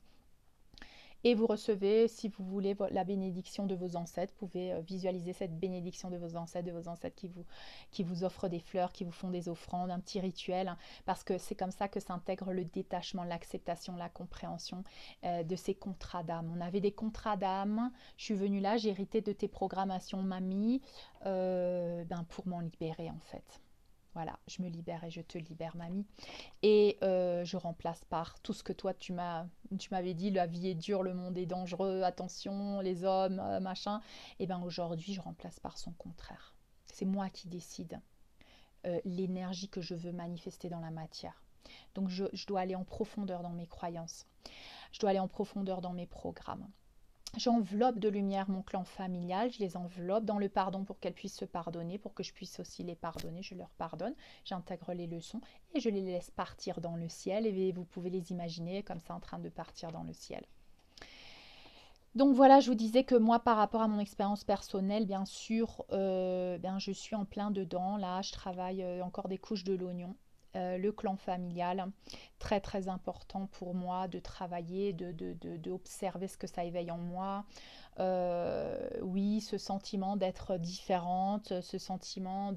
Et vous recevez, si vous voulez, la bénédiction de vos ancêtres. Vous pouvez visualiser cette bénédiction de vos ancêtres qui vous offrent des fleurs, qui vous font des offrandes, un petit rituel, hein, parce que c'est comme ça que s'intègre le détachement, l'acceptation, la compréhension de ces contrats d'âme. On avait des contrats d'âme. Je suis venue là, j'ai hérité de tes programmations, mamie, pour m'en libérer en fait. Voilà, je me libère et je te libère, mamie. Et je remplace par tout ce que toi, tu m'avais dit, la vie est dure, le monde est dangereux, attention, les hommes, machin. Et bien aujourd'hui, je remplace par son contraire. C'est moi qui décide l'énergie que je veux manifester dans la matière. Donc je dois aller en profondeur dans mes croyances. Je dois aller en profondeur dans mes programmes. J'enveloppe de lumière mon clan familial, je les enveloppe dans le pardon pour qu'elles puissent se pardonner, pour que je puisse aussi les pardonner, je leur pardonne, j'intègre les leçons et je les laisse partir dans le ciel et vous pouvez les imaginer comme ça en train de partir dans le ciel. Donc voilà, je vous disais que moi par rapport à mon expérience personnelle, bien sûr, je suis en plein dedans, là je travaille encore des couches de l'oignon. Le clan familial, très très important pour moi de travailler, d'observer ce que ça éveille en moi. Oui, ce sentiment d'être différente, ce sentiment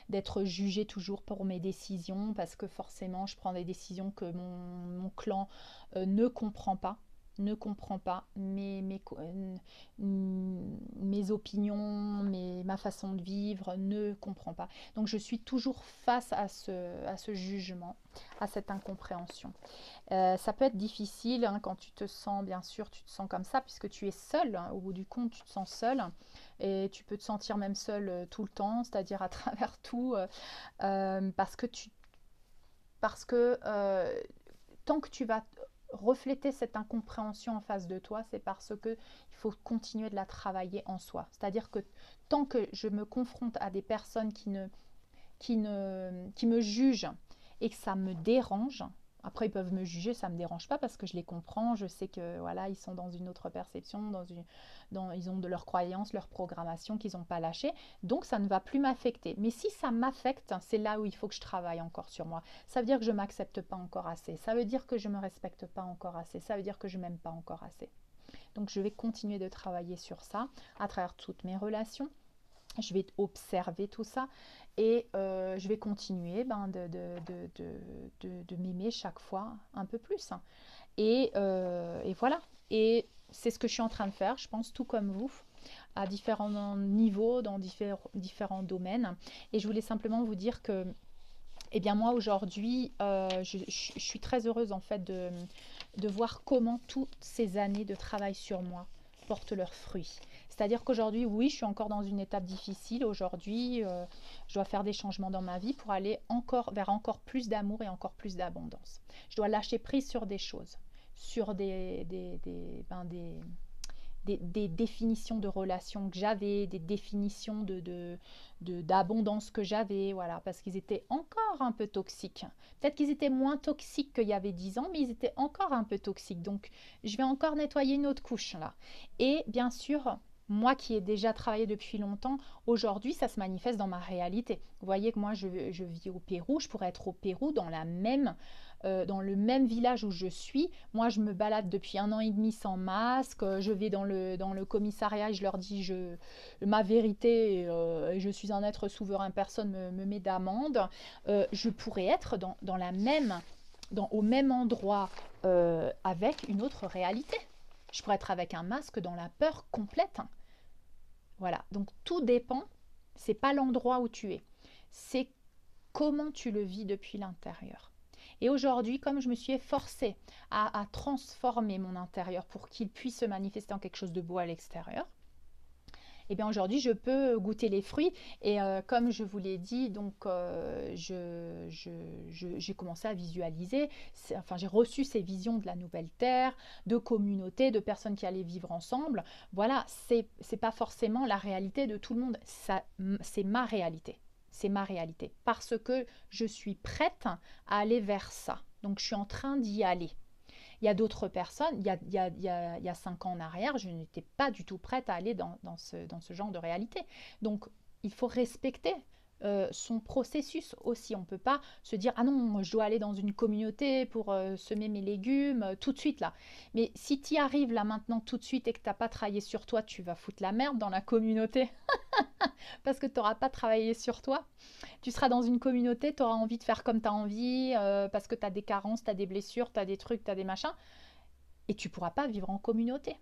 d'être jugée toujours pour mes décisions, parce que forcément je prends des décisions que mon clan ne comprend pas. Mes opinions, ma façon de vivre ne comprend pas. Donc je suis toujours face à ce jugement, à cette incompréhension. Ça peut être difficile hein, quand tu te sens, bien sûr, tu te sens comme ça, puisque tu es seul, hein, au bout du compte, tu te sens seul, et tu peux te sentir même seul tout le temps, c'est-à-dire à travers tout, parce que tant que tu vas refléter cette incompréhension en face de toi, c'est parce que il faut continuer de la travailler en soi. C'est-à-dire que tant que je me confronte à des personnes qui me jugent et que ça me dérange, après ils peuvent me juger, ça ne me dérange pas parce que je les comprends, je sais que voilà, ils sont dans une autre perception, ils ont de leurs croyances, leur programmation qu'ils n'ont pas lâché, donc ça ne va plus m'affecter. Mais si ça m'affecte, c'est là où il faut que je travaille encore sur moi. Ça veut dire que je ne m'accepte pas encore assez, ça veut dire que je ne me respecte pas encore assez, ça veut dire que je ne m'aime pas encore assez. Donc je vais continuer de travailler sur ça à travers toutes mes relations. Je vais observer tout ça et je vais continuer de m'aimer chaque fois un peu plus. Et voilà. Et c'est ce que je suis en train de faire, je pense, tout comme vous, à différents niveaux, dans différents domaines. Et je voulais simplement vous dire que Eh bien moi aujourd'hui, je suis très heureuse en fait de voir comment toutes ces années de travail sur moi portent leurs fruits. C'est-à-dire qu'aujourd'hui, oui, je suis encore dans une étape difficile. Aujourd'hui, je dois faire des changements dans ma vie pour aller encore vers encore plus d'amour et encore plus d'abondance. Je dois lâcher prise sur des choses, sur des définitions de relations que j'avais, des définitions d'abondance que j'avais, voilà, parce qu'ils étaient encore un peu toxiques. Peut-être qu'ils étaient moins toxiques qu'il y avait 10 ans, mais ils étaient encore un peu toxiques. Donc, je vais encore nettoyer une autre couche là. Et bien sûr, moi qui ai déjà travaillé depuis longtemps, aujourd'hui, ça se manifeste dans ma réalité. Vous voyez que moi, je vis au Pérou, je pourrais être au Pérou dans le même village où je suis. Moi, je me balade depuis 1 an et demi sans masque. Je vais dans le commissariat et je leur dis ma vérité. Je suis un être souverain, personne me met d'amende. Je pourrais être au même endroit avec une autre réalité. Je pourrais être avec un masque dans la peur complète. Voilà, donc tout dépend. C'est pas l'endroit où tu es, c'est comment tu le vis depuis l'intérieur. Et aujourd'hui, comme je me suis efforcée à transformer mon intérieur pour qu'il puisse se manifester en quelque chose de beau à l'extérieur, et bien aujourd'hui, je peux goûter les fruits. Et comme je vous l'ai dit, donc j'ai commencé à visualiser, enfin j'ai reçu ces visions de la nouvelle terre, de communauté, de personnes qui allaient vivre ensemble. Voilà, c'est pas forcément la réalité de tout le monde. C'est ma réalité. C'est ma réalité. Parce que je suis prête à aller vers ça. Donc je suis en train d'y aller. Il y a d'autres personnes, il y a 5 ans en arrière, je n'étais pas du tout prête à aller dans ce genre de réalité. Donc, il faut respecter son processus aussi. On ne peut pas se dire, ah non, je dois aller dans une communauté pour semer mes légumes tout de suite là. Mais si tu y arrives là maintenant tout de suite et que tu n'as pas travaillé sur toi, tu vas foutre la merde dans la communauté parce que tu n'auras pas travaillé sur toi. Tu seras dans une communauté, tu auras envie de faire comme tu as envie, parce que tu as des carences, tu as des blessures, tu as des trucs, tu as des machins, et tu ne pourras pas vivre en communauté.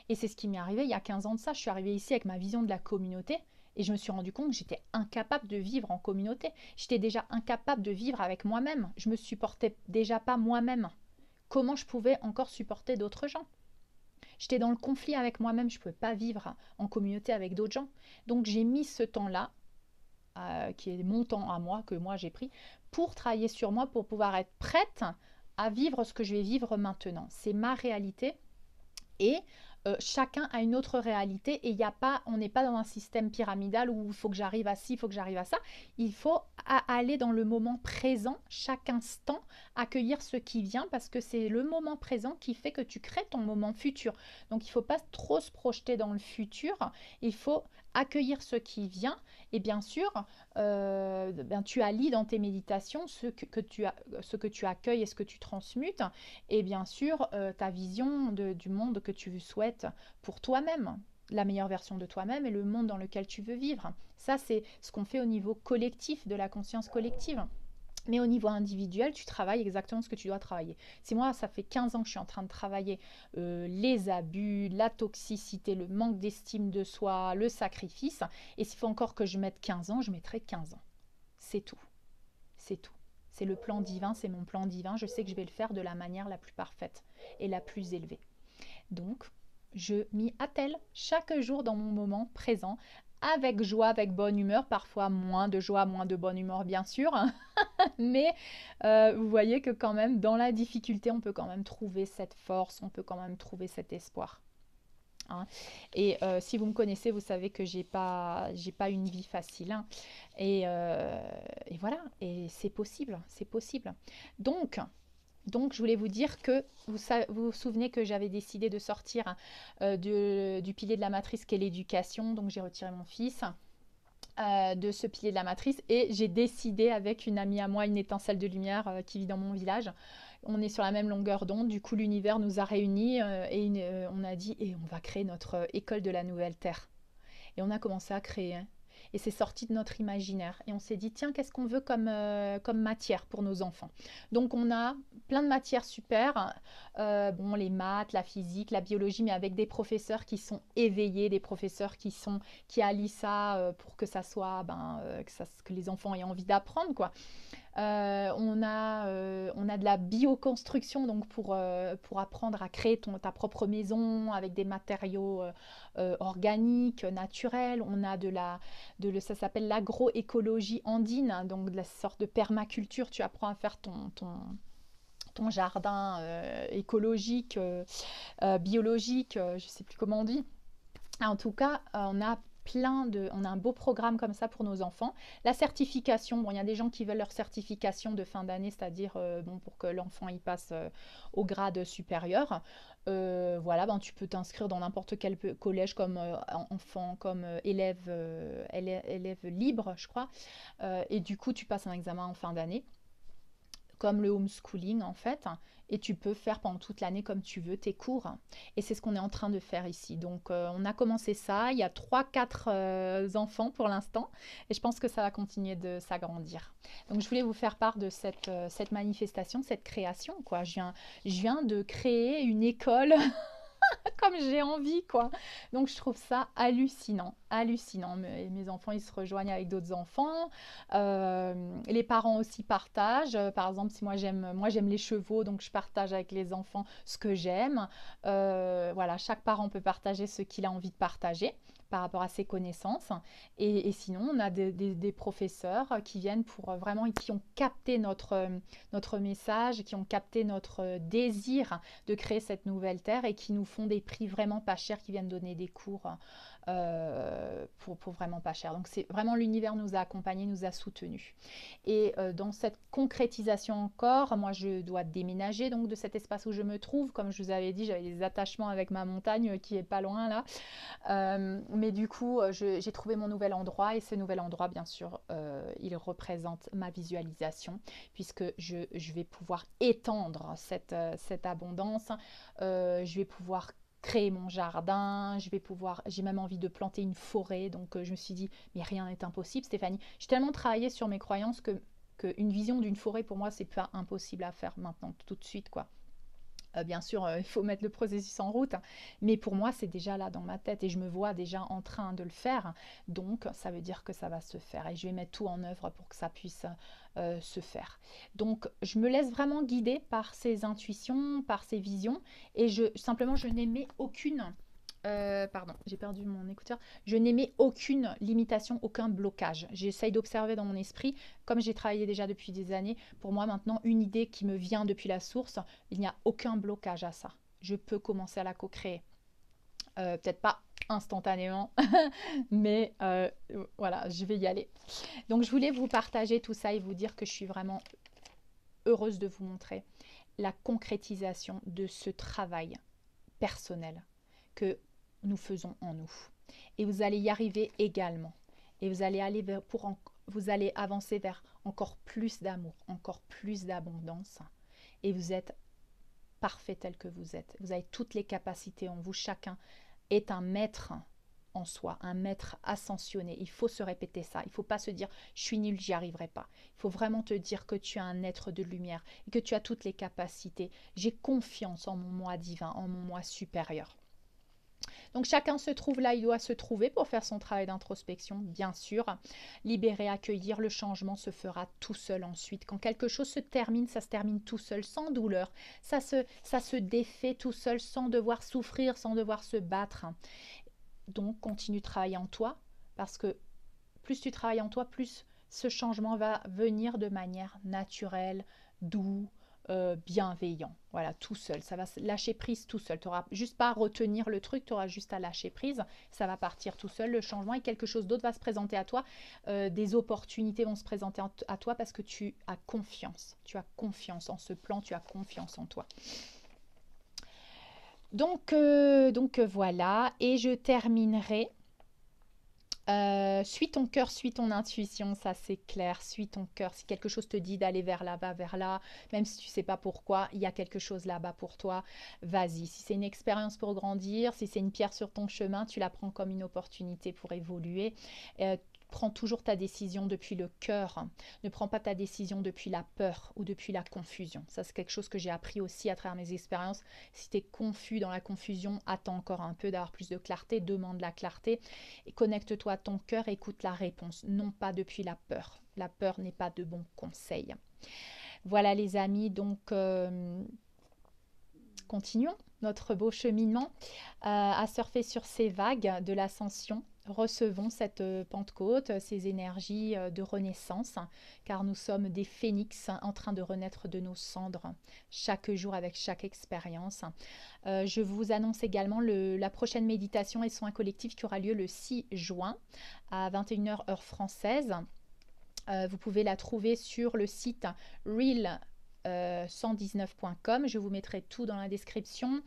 Et c'est ce qui m'est arrivé il y a 15 ans de ça. Je suis arrivée ici avec ma vision de la communauté, et je me suis rendu compte que j'étais incapable de vivre en communauté. J'étais déjà incapable de vivre avec moi-même. Je me supportais déjà pas moi-même. Comment je pouvais encore supporter d'autres gens? J'étais dans le conflit avec moi-même, je ne pouvais pas vivre en communauté avec d'autres gens. Donc j'ai mis ce temps-là qui est mon temps à moi, que moi j'ai pris, pour travailler sur moi, pour pouvoir être prête à vivre ce que je vais vivre maintenant. C'est ma réalité et chacun a une autre réalité et on n'est pas dans un système pyramidal où il faut que j'arrive à ci, il faut que j'arrive à ça. Il faut aller dans le moment présent, chaque instant, accueillir ce qui vient parce que c'est le moment présent qui fait que tu crées ton moment futur. Donc il ne faut pas trop se projeter dans le futur, il faut accueillir ce qui vient et bien sûr tu allies dans tes méditations ce que tu accueilles et ce que tu transmutes et bien sûr ta vision du monde que tu souhaites pour toi-même, la meilleure version de toi-même et le monde dans lequel tu veux vivre. Ça, c'est ce qu'on fait au niveau collectif, de la conscience collective. Mais au niveau individuel, tu travailles exactement ce que tu dois travailler. Si moi, ça fait 15 ans que je suis en train de travailler les abus, la toxicité, le manque d'estime de soi, le sacrifice, et s'il faut encore que je mette 15 ans, je mettrai 15 ans. C'est tout. C'est tout. C'est le plan divin, c'est mon plan divin. Je sais que je vais le faire de la manière la plus parfaite et la plus élevée. Donc, je m'y attelle chaque jour dans mon moment présent, avec joie, avec bonne humeur, parfois moins de joie, moins de bonne humeur bien sûr, mais vous voyez que quand même dans la difficulté, on peut quand même trouver cette force, on peut quand même trouver cet espoir. Hein. Et si vous me connaissez, vous savez que j'ai pas une vie facile. Hein. Et voilà, et c'est possible, c'est possible. Donc, je voulais vous dire que vous souvenez que j'avais décidé de sortir du pilier de la matrice qu'est l'éducation. Donc, j'ai retiré mon fils de ce pilier de la matrice et j'ai décidé avec une amie à moi, une étincelle de lumière qui vit dans mon village. On est sur la même longueur d'onde. Du coup, l'univers nous a réunis et on a dit et on va créer notre école de la nouvelle terre. Et on a commencé à créer. Hein. Et c'est sorti de notre imaginaire. Et on s'est dit, tiens, qu'est-ce qu'on veut comme matière pour nos enfants? Donc on a plein de matières super, bon, les maths, la physique, la biologie, mais avec des professeurs qui sont éveillés, des professeurs qui allient ça pour que ça soit, que les enfants aient envie d'apprendre, quoi. On a de la bioconstruction, donc pour apprendre à créer ta propre maison avec des matériaux organiques, naturels. On a ça s'appelle l'agroécologie andine, hein, donc de la sorte de permaculture. Tu apprends à faire ton jardin écologique, biologique, je ne sais plus comment on dit. En tout cas, on a un beau programme comme ça pour nos enfants. La certification, bon, il y a des gens qui veulent leur certification de fin d'année, c'est-à-dire bon, pour que l'enfant y passe au grade supérieur. Voilà, ben, tu peux t'inscrire dans n'importe quel collège comme enfant, comme élève libre, je crois. Et du coup, tu passes un examen en fin d'année comme le homeschooling en fait, et tu peux faire pendant toute l'année comme tu veux tes cours. Et c'est ce qu'on est en train de faire ici. Donc on a commencé ça, il y a 3-4 enfants pour l'instant, et je pense que ça va continuer de s'agrandir. Donc je voulais vous faire part de cette manifestation, cette création, quoi. Je viens de créer une école comme j'ai envie, quoi. Donc je trouve ça hallucinant, hallucinant. Mes enfants, ils se rejoignent avec d'autres enfants. Les parents aussi partagent. Par exemple, si moi j'aime les chevaux, donc je partage avec les enfants ce que j'aime. Voilà, chaque parent peut partager ce qu'il a envie de partager par rapport à ses connaissances. Et sinon, on a des professeurs qui viennent pour vraiment, qui ont capté notre message, qui ont capté notre désir de créer cette nouvelle terre et qui nous font des prix vraiment pas chers, qui viennent donner des cours pour vraiment pas cher. Donc c'est vraiment l'univers nous a accompagnés, nous a soutenus. Et dans cette concrétisation encore, moi je dois déménager donc de cet espace où je me trouve. Comme je vous avais dit, j'avais des attachements avec ma montagne qui est pas loin là. Mais du coup, j'ai trouvé mon nouvel endroit et ce nouvel endroit, bien sûr, il représente ma visualisation puisque je vais pouvoir étendre cette abondance. Je vais pouvoir créer mon jardin, j'ai même envie de planter une forêt, donc je me suis dit, mais rien n'est impossible, Stéphanie. J'ai tellement travaillé sur mes croyances qu'une vision d'une forêt, pour moi, c'est pas impossible à faire maintenant, tout de suite, quoi. Bien sûr, il faut mettre le processus en route, hein, mais pour moi, c'est déjà là dans ma tête et je me vois déjà en train de le faire. Donc, ça veut dire que ça va se faire et je vais mettre tout en œuvre pour que ça puisse se faire. Donc, je me laisse vraiment guider par ces intuitions, par ces visions et simplement, je n'émets aucune pardon, j'ai perdu mon écouteur. Je n'émets aucune limitation, aucun blocage. J'essaye d'observer dans mon esprit, comme j'ai travaillé déjà depuis des années, pour moi maintenant, une idée qui me vient depuis la source, il n'y a aucun blocage à ça. Je peux commencer à la co-créer. Peut-être pas instantanément, mais voilà, je vais y aller. Donc je voulais vous partager tout ça et vous dire que je suis vraiment heureuse de vous montrer la concrétisation de ce travail personnel que nous faisons en nous. Et vous allez y arriver également. Et vous allez vous allez avancer vers encore plus d'amour, encore plus d'abondance. Et vous êtes parfait tel que vous êtes. Vous avez toutes les capacités en vous. Chacun est un maître en soi, un maître ascensionné. Il faut se répéter ça. Il ne faut pas se dire je suis nul, j'y arriverai pas. Il faut vraiment te dire que tu es un être de lumière et que tu as toutes les capacités. J'ai confiance en mon moi divin, en mon moi supérieur. Donc chacun se trouve là, il doit se trouver pour faire son travail d'introspection, bien sûr. Libérer, accueillir, le changement se fera tout seul ensuite. Quand quelque chose se termine, ça se termine tout seul, sans douleur. Ça se défait tout seul, sans devoir souffrir, sans devoir se battre. Donc continue de travailler en toi, parce que plus tu travailles en toi, plus ce changement va venir de manière naturelle, doux, bienveillant. Voilà, tout seul. Ça va lâcher prise tout seul. Tu n'auras juste pas à retenir le truc, tu auras juste à lâcher prise. Ça va partir tout seul, le changement, et quelque chose d'autre va se présenter à toi. Des opportunités vont se présenter à toi parce que tu as confiance. Tu as confiance en ce plan, tu as confiance en toi. Donc voilà, et je terminerai. Suis ton cœur, suis ton intuition, ça c'est clair. Suis ton cœur. Si quelque chose te dit d'aller vers là, va vers là. Même si tu ne sais pas pourquoi, il y a quelque chose là-bas pour toi. Vas-y. Si c'est une expérience pour grandir, si c'est une pierre sur ton chemin, tu la prends comme une opportunité pour évoluer. Prends toujours ta décision depuis le cœur. Ne prends pas ta décision depuis la peur ou depuis la confusion. Ça, c'est quelque chose que j'ai appris aussi à travers mes expériences. Si tu es confus dans la confusion, attends encore un peu d'avoir plus de clarté, demande la clarté et connecte-toi à ton cœur, écoute la réponse, non pas depuis la peur. La peur n'est pas de bons conseils. Voilà les amis, donc continuons notre beau cheminement à surfer sur ces vagues de l'ascension. Recevons cette Pentecôte, ces énergies de renaissance, car nous sommes des phénix en train de renaître de nos cendres chaque jour avec chaque expérience. Je vous annonce également la prochaine méditation et soins collectifs qui aura lieu le 6 juin à 21h heure française. Vous pouvez la trouver sur le site real 119.com. Je vous mettrai tout dans la description.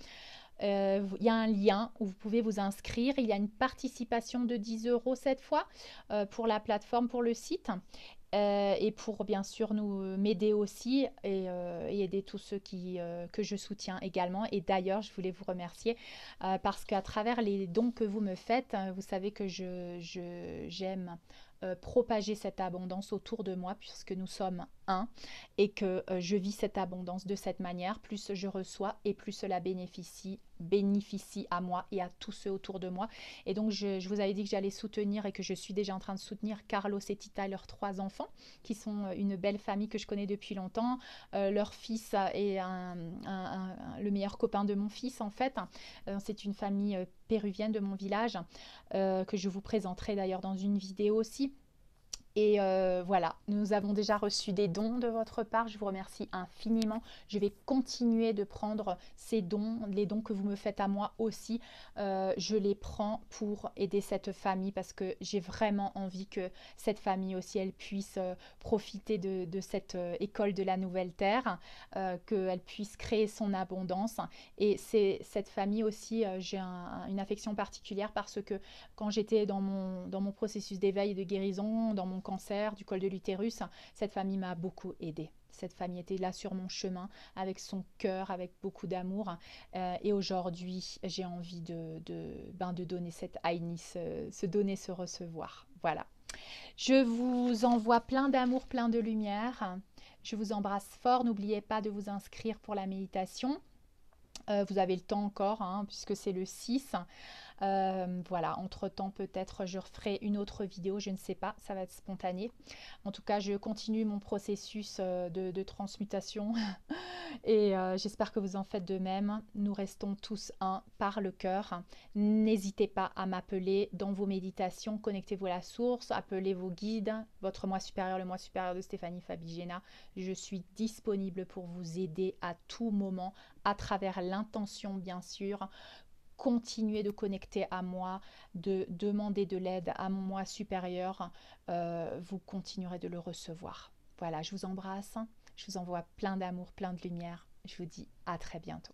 Il y a un lien où vous pouvez vous inscrire. Il y a une participation de 10 € cette fois pour la plateforme, pour le site. Et pour bien sûr m'aider aussi et aider tous ceux que je soutiens également. Et d'ailleurs, je voulais vous remercier parce qu'à travers les dons que vous me faites, vous savez que j'aime propager cette abondance autour de moi puisque nous sommes un et que je vis cette abondance de cette manière. Plus je reçois et plus cela bénéficie à moi et à tous ceux autour de moi. Et donc, je vous avais dit que j'allais soutenir et que je suis déjà en train de soutenir Carlos et Tita, leurs 3 enfants, qui sont une belle famille que je connais depuis longtemps. Leur fils est le meilleur copain de mon fils, en fait. C'est une famille péruvienne de mon village, que je vous présenterai d'ailleurs dans une vidéo aussi. Et voilà, nous avons déjà reçu des dons de votre part. Je vous remercie infiniment. Je vais continuer de prendre ces dons, les dons que vous me faites à moi aussi. Je les prends pour aider cette famille parce que j'ai vraiment envie que cette famille aussi, elle puisse profiter de cette école de la nouvelle terre, qu'elle puisse créer son abondance. Et c'est cette famille aussi, j'ai une affection particulière parce que quand j'étais dans mon processus d'éveil et de guérison, dans mon cancer du col de l'utérus, cette famille m'a beaucoup aidée. Cette famille était là sur mon chemin avec son cœur, avec beaucoup d'amour. Et aujourd'hui, j'ai envie de donner cette Aïni, se donner, se recevoir. Voilà. Je vous envoie plein d'amour, plein de lumière. Je vous embrasse fort. N'oubliez pas de vous inscrire pour la méditation. Vous avez le temps encore, hein, puisque c'est le 6. Voilà, entre-temps, peut-être je referai une autre vidéo, je ne sais pas, ça va être spontané. En tout cas, je continue mon processus de transmutation et j'espère que vous en faites de même. Nous restons tous un par le cœur. N'hésitez pas à m'appeler dans vos méditations, connectez-vous à la source, appelez vos guides, votre moi supérieur, le moi supérieur de Stéphanie Fabigena. Je suis disponible pour vous aider à tout moment, à travers l'intention bien sûr. Continuez de connecter à moi, de demander de l'aide à mon moi supérieur, vous continuerez de le recevoir. Voilà, je vous embrasse, je vous envoie plein d'amour, plein de lumière. Je vous dis à très bientôt.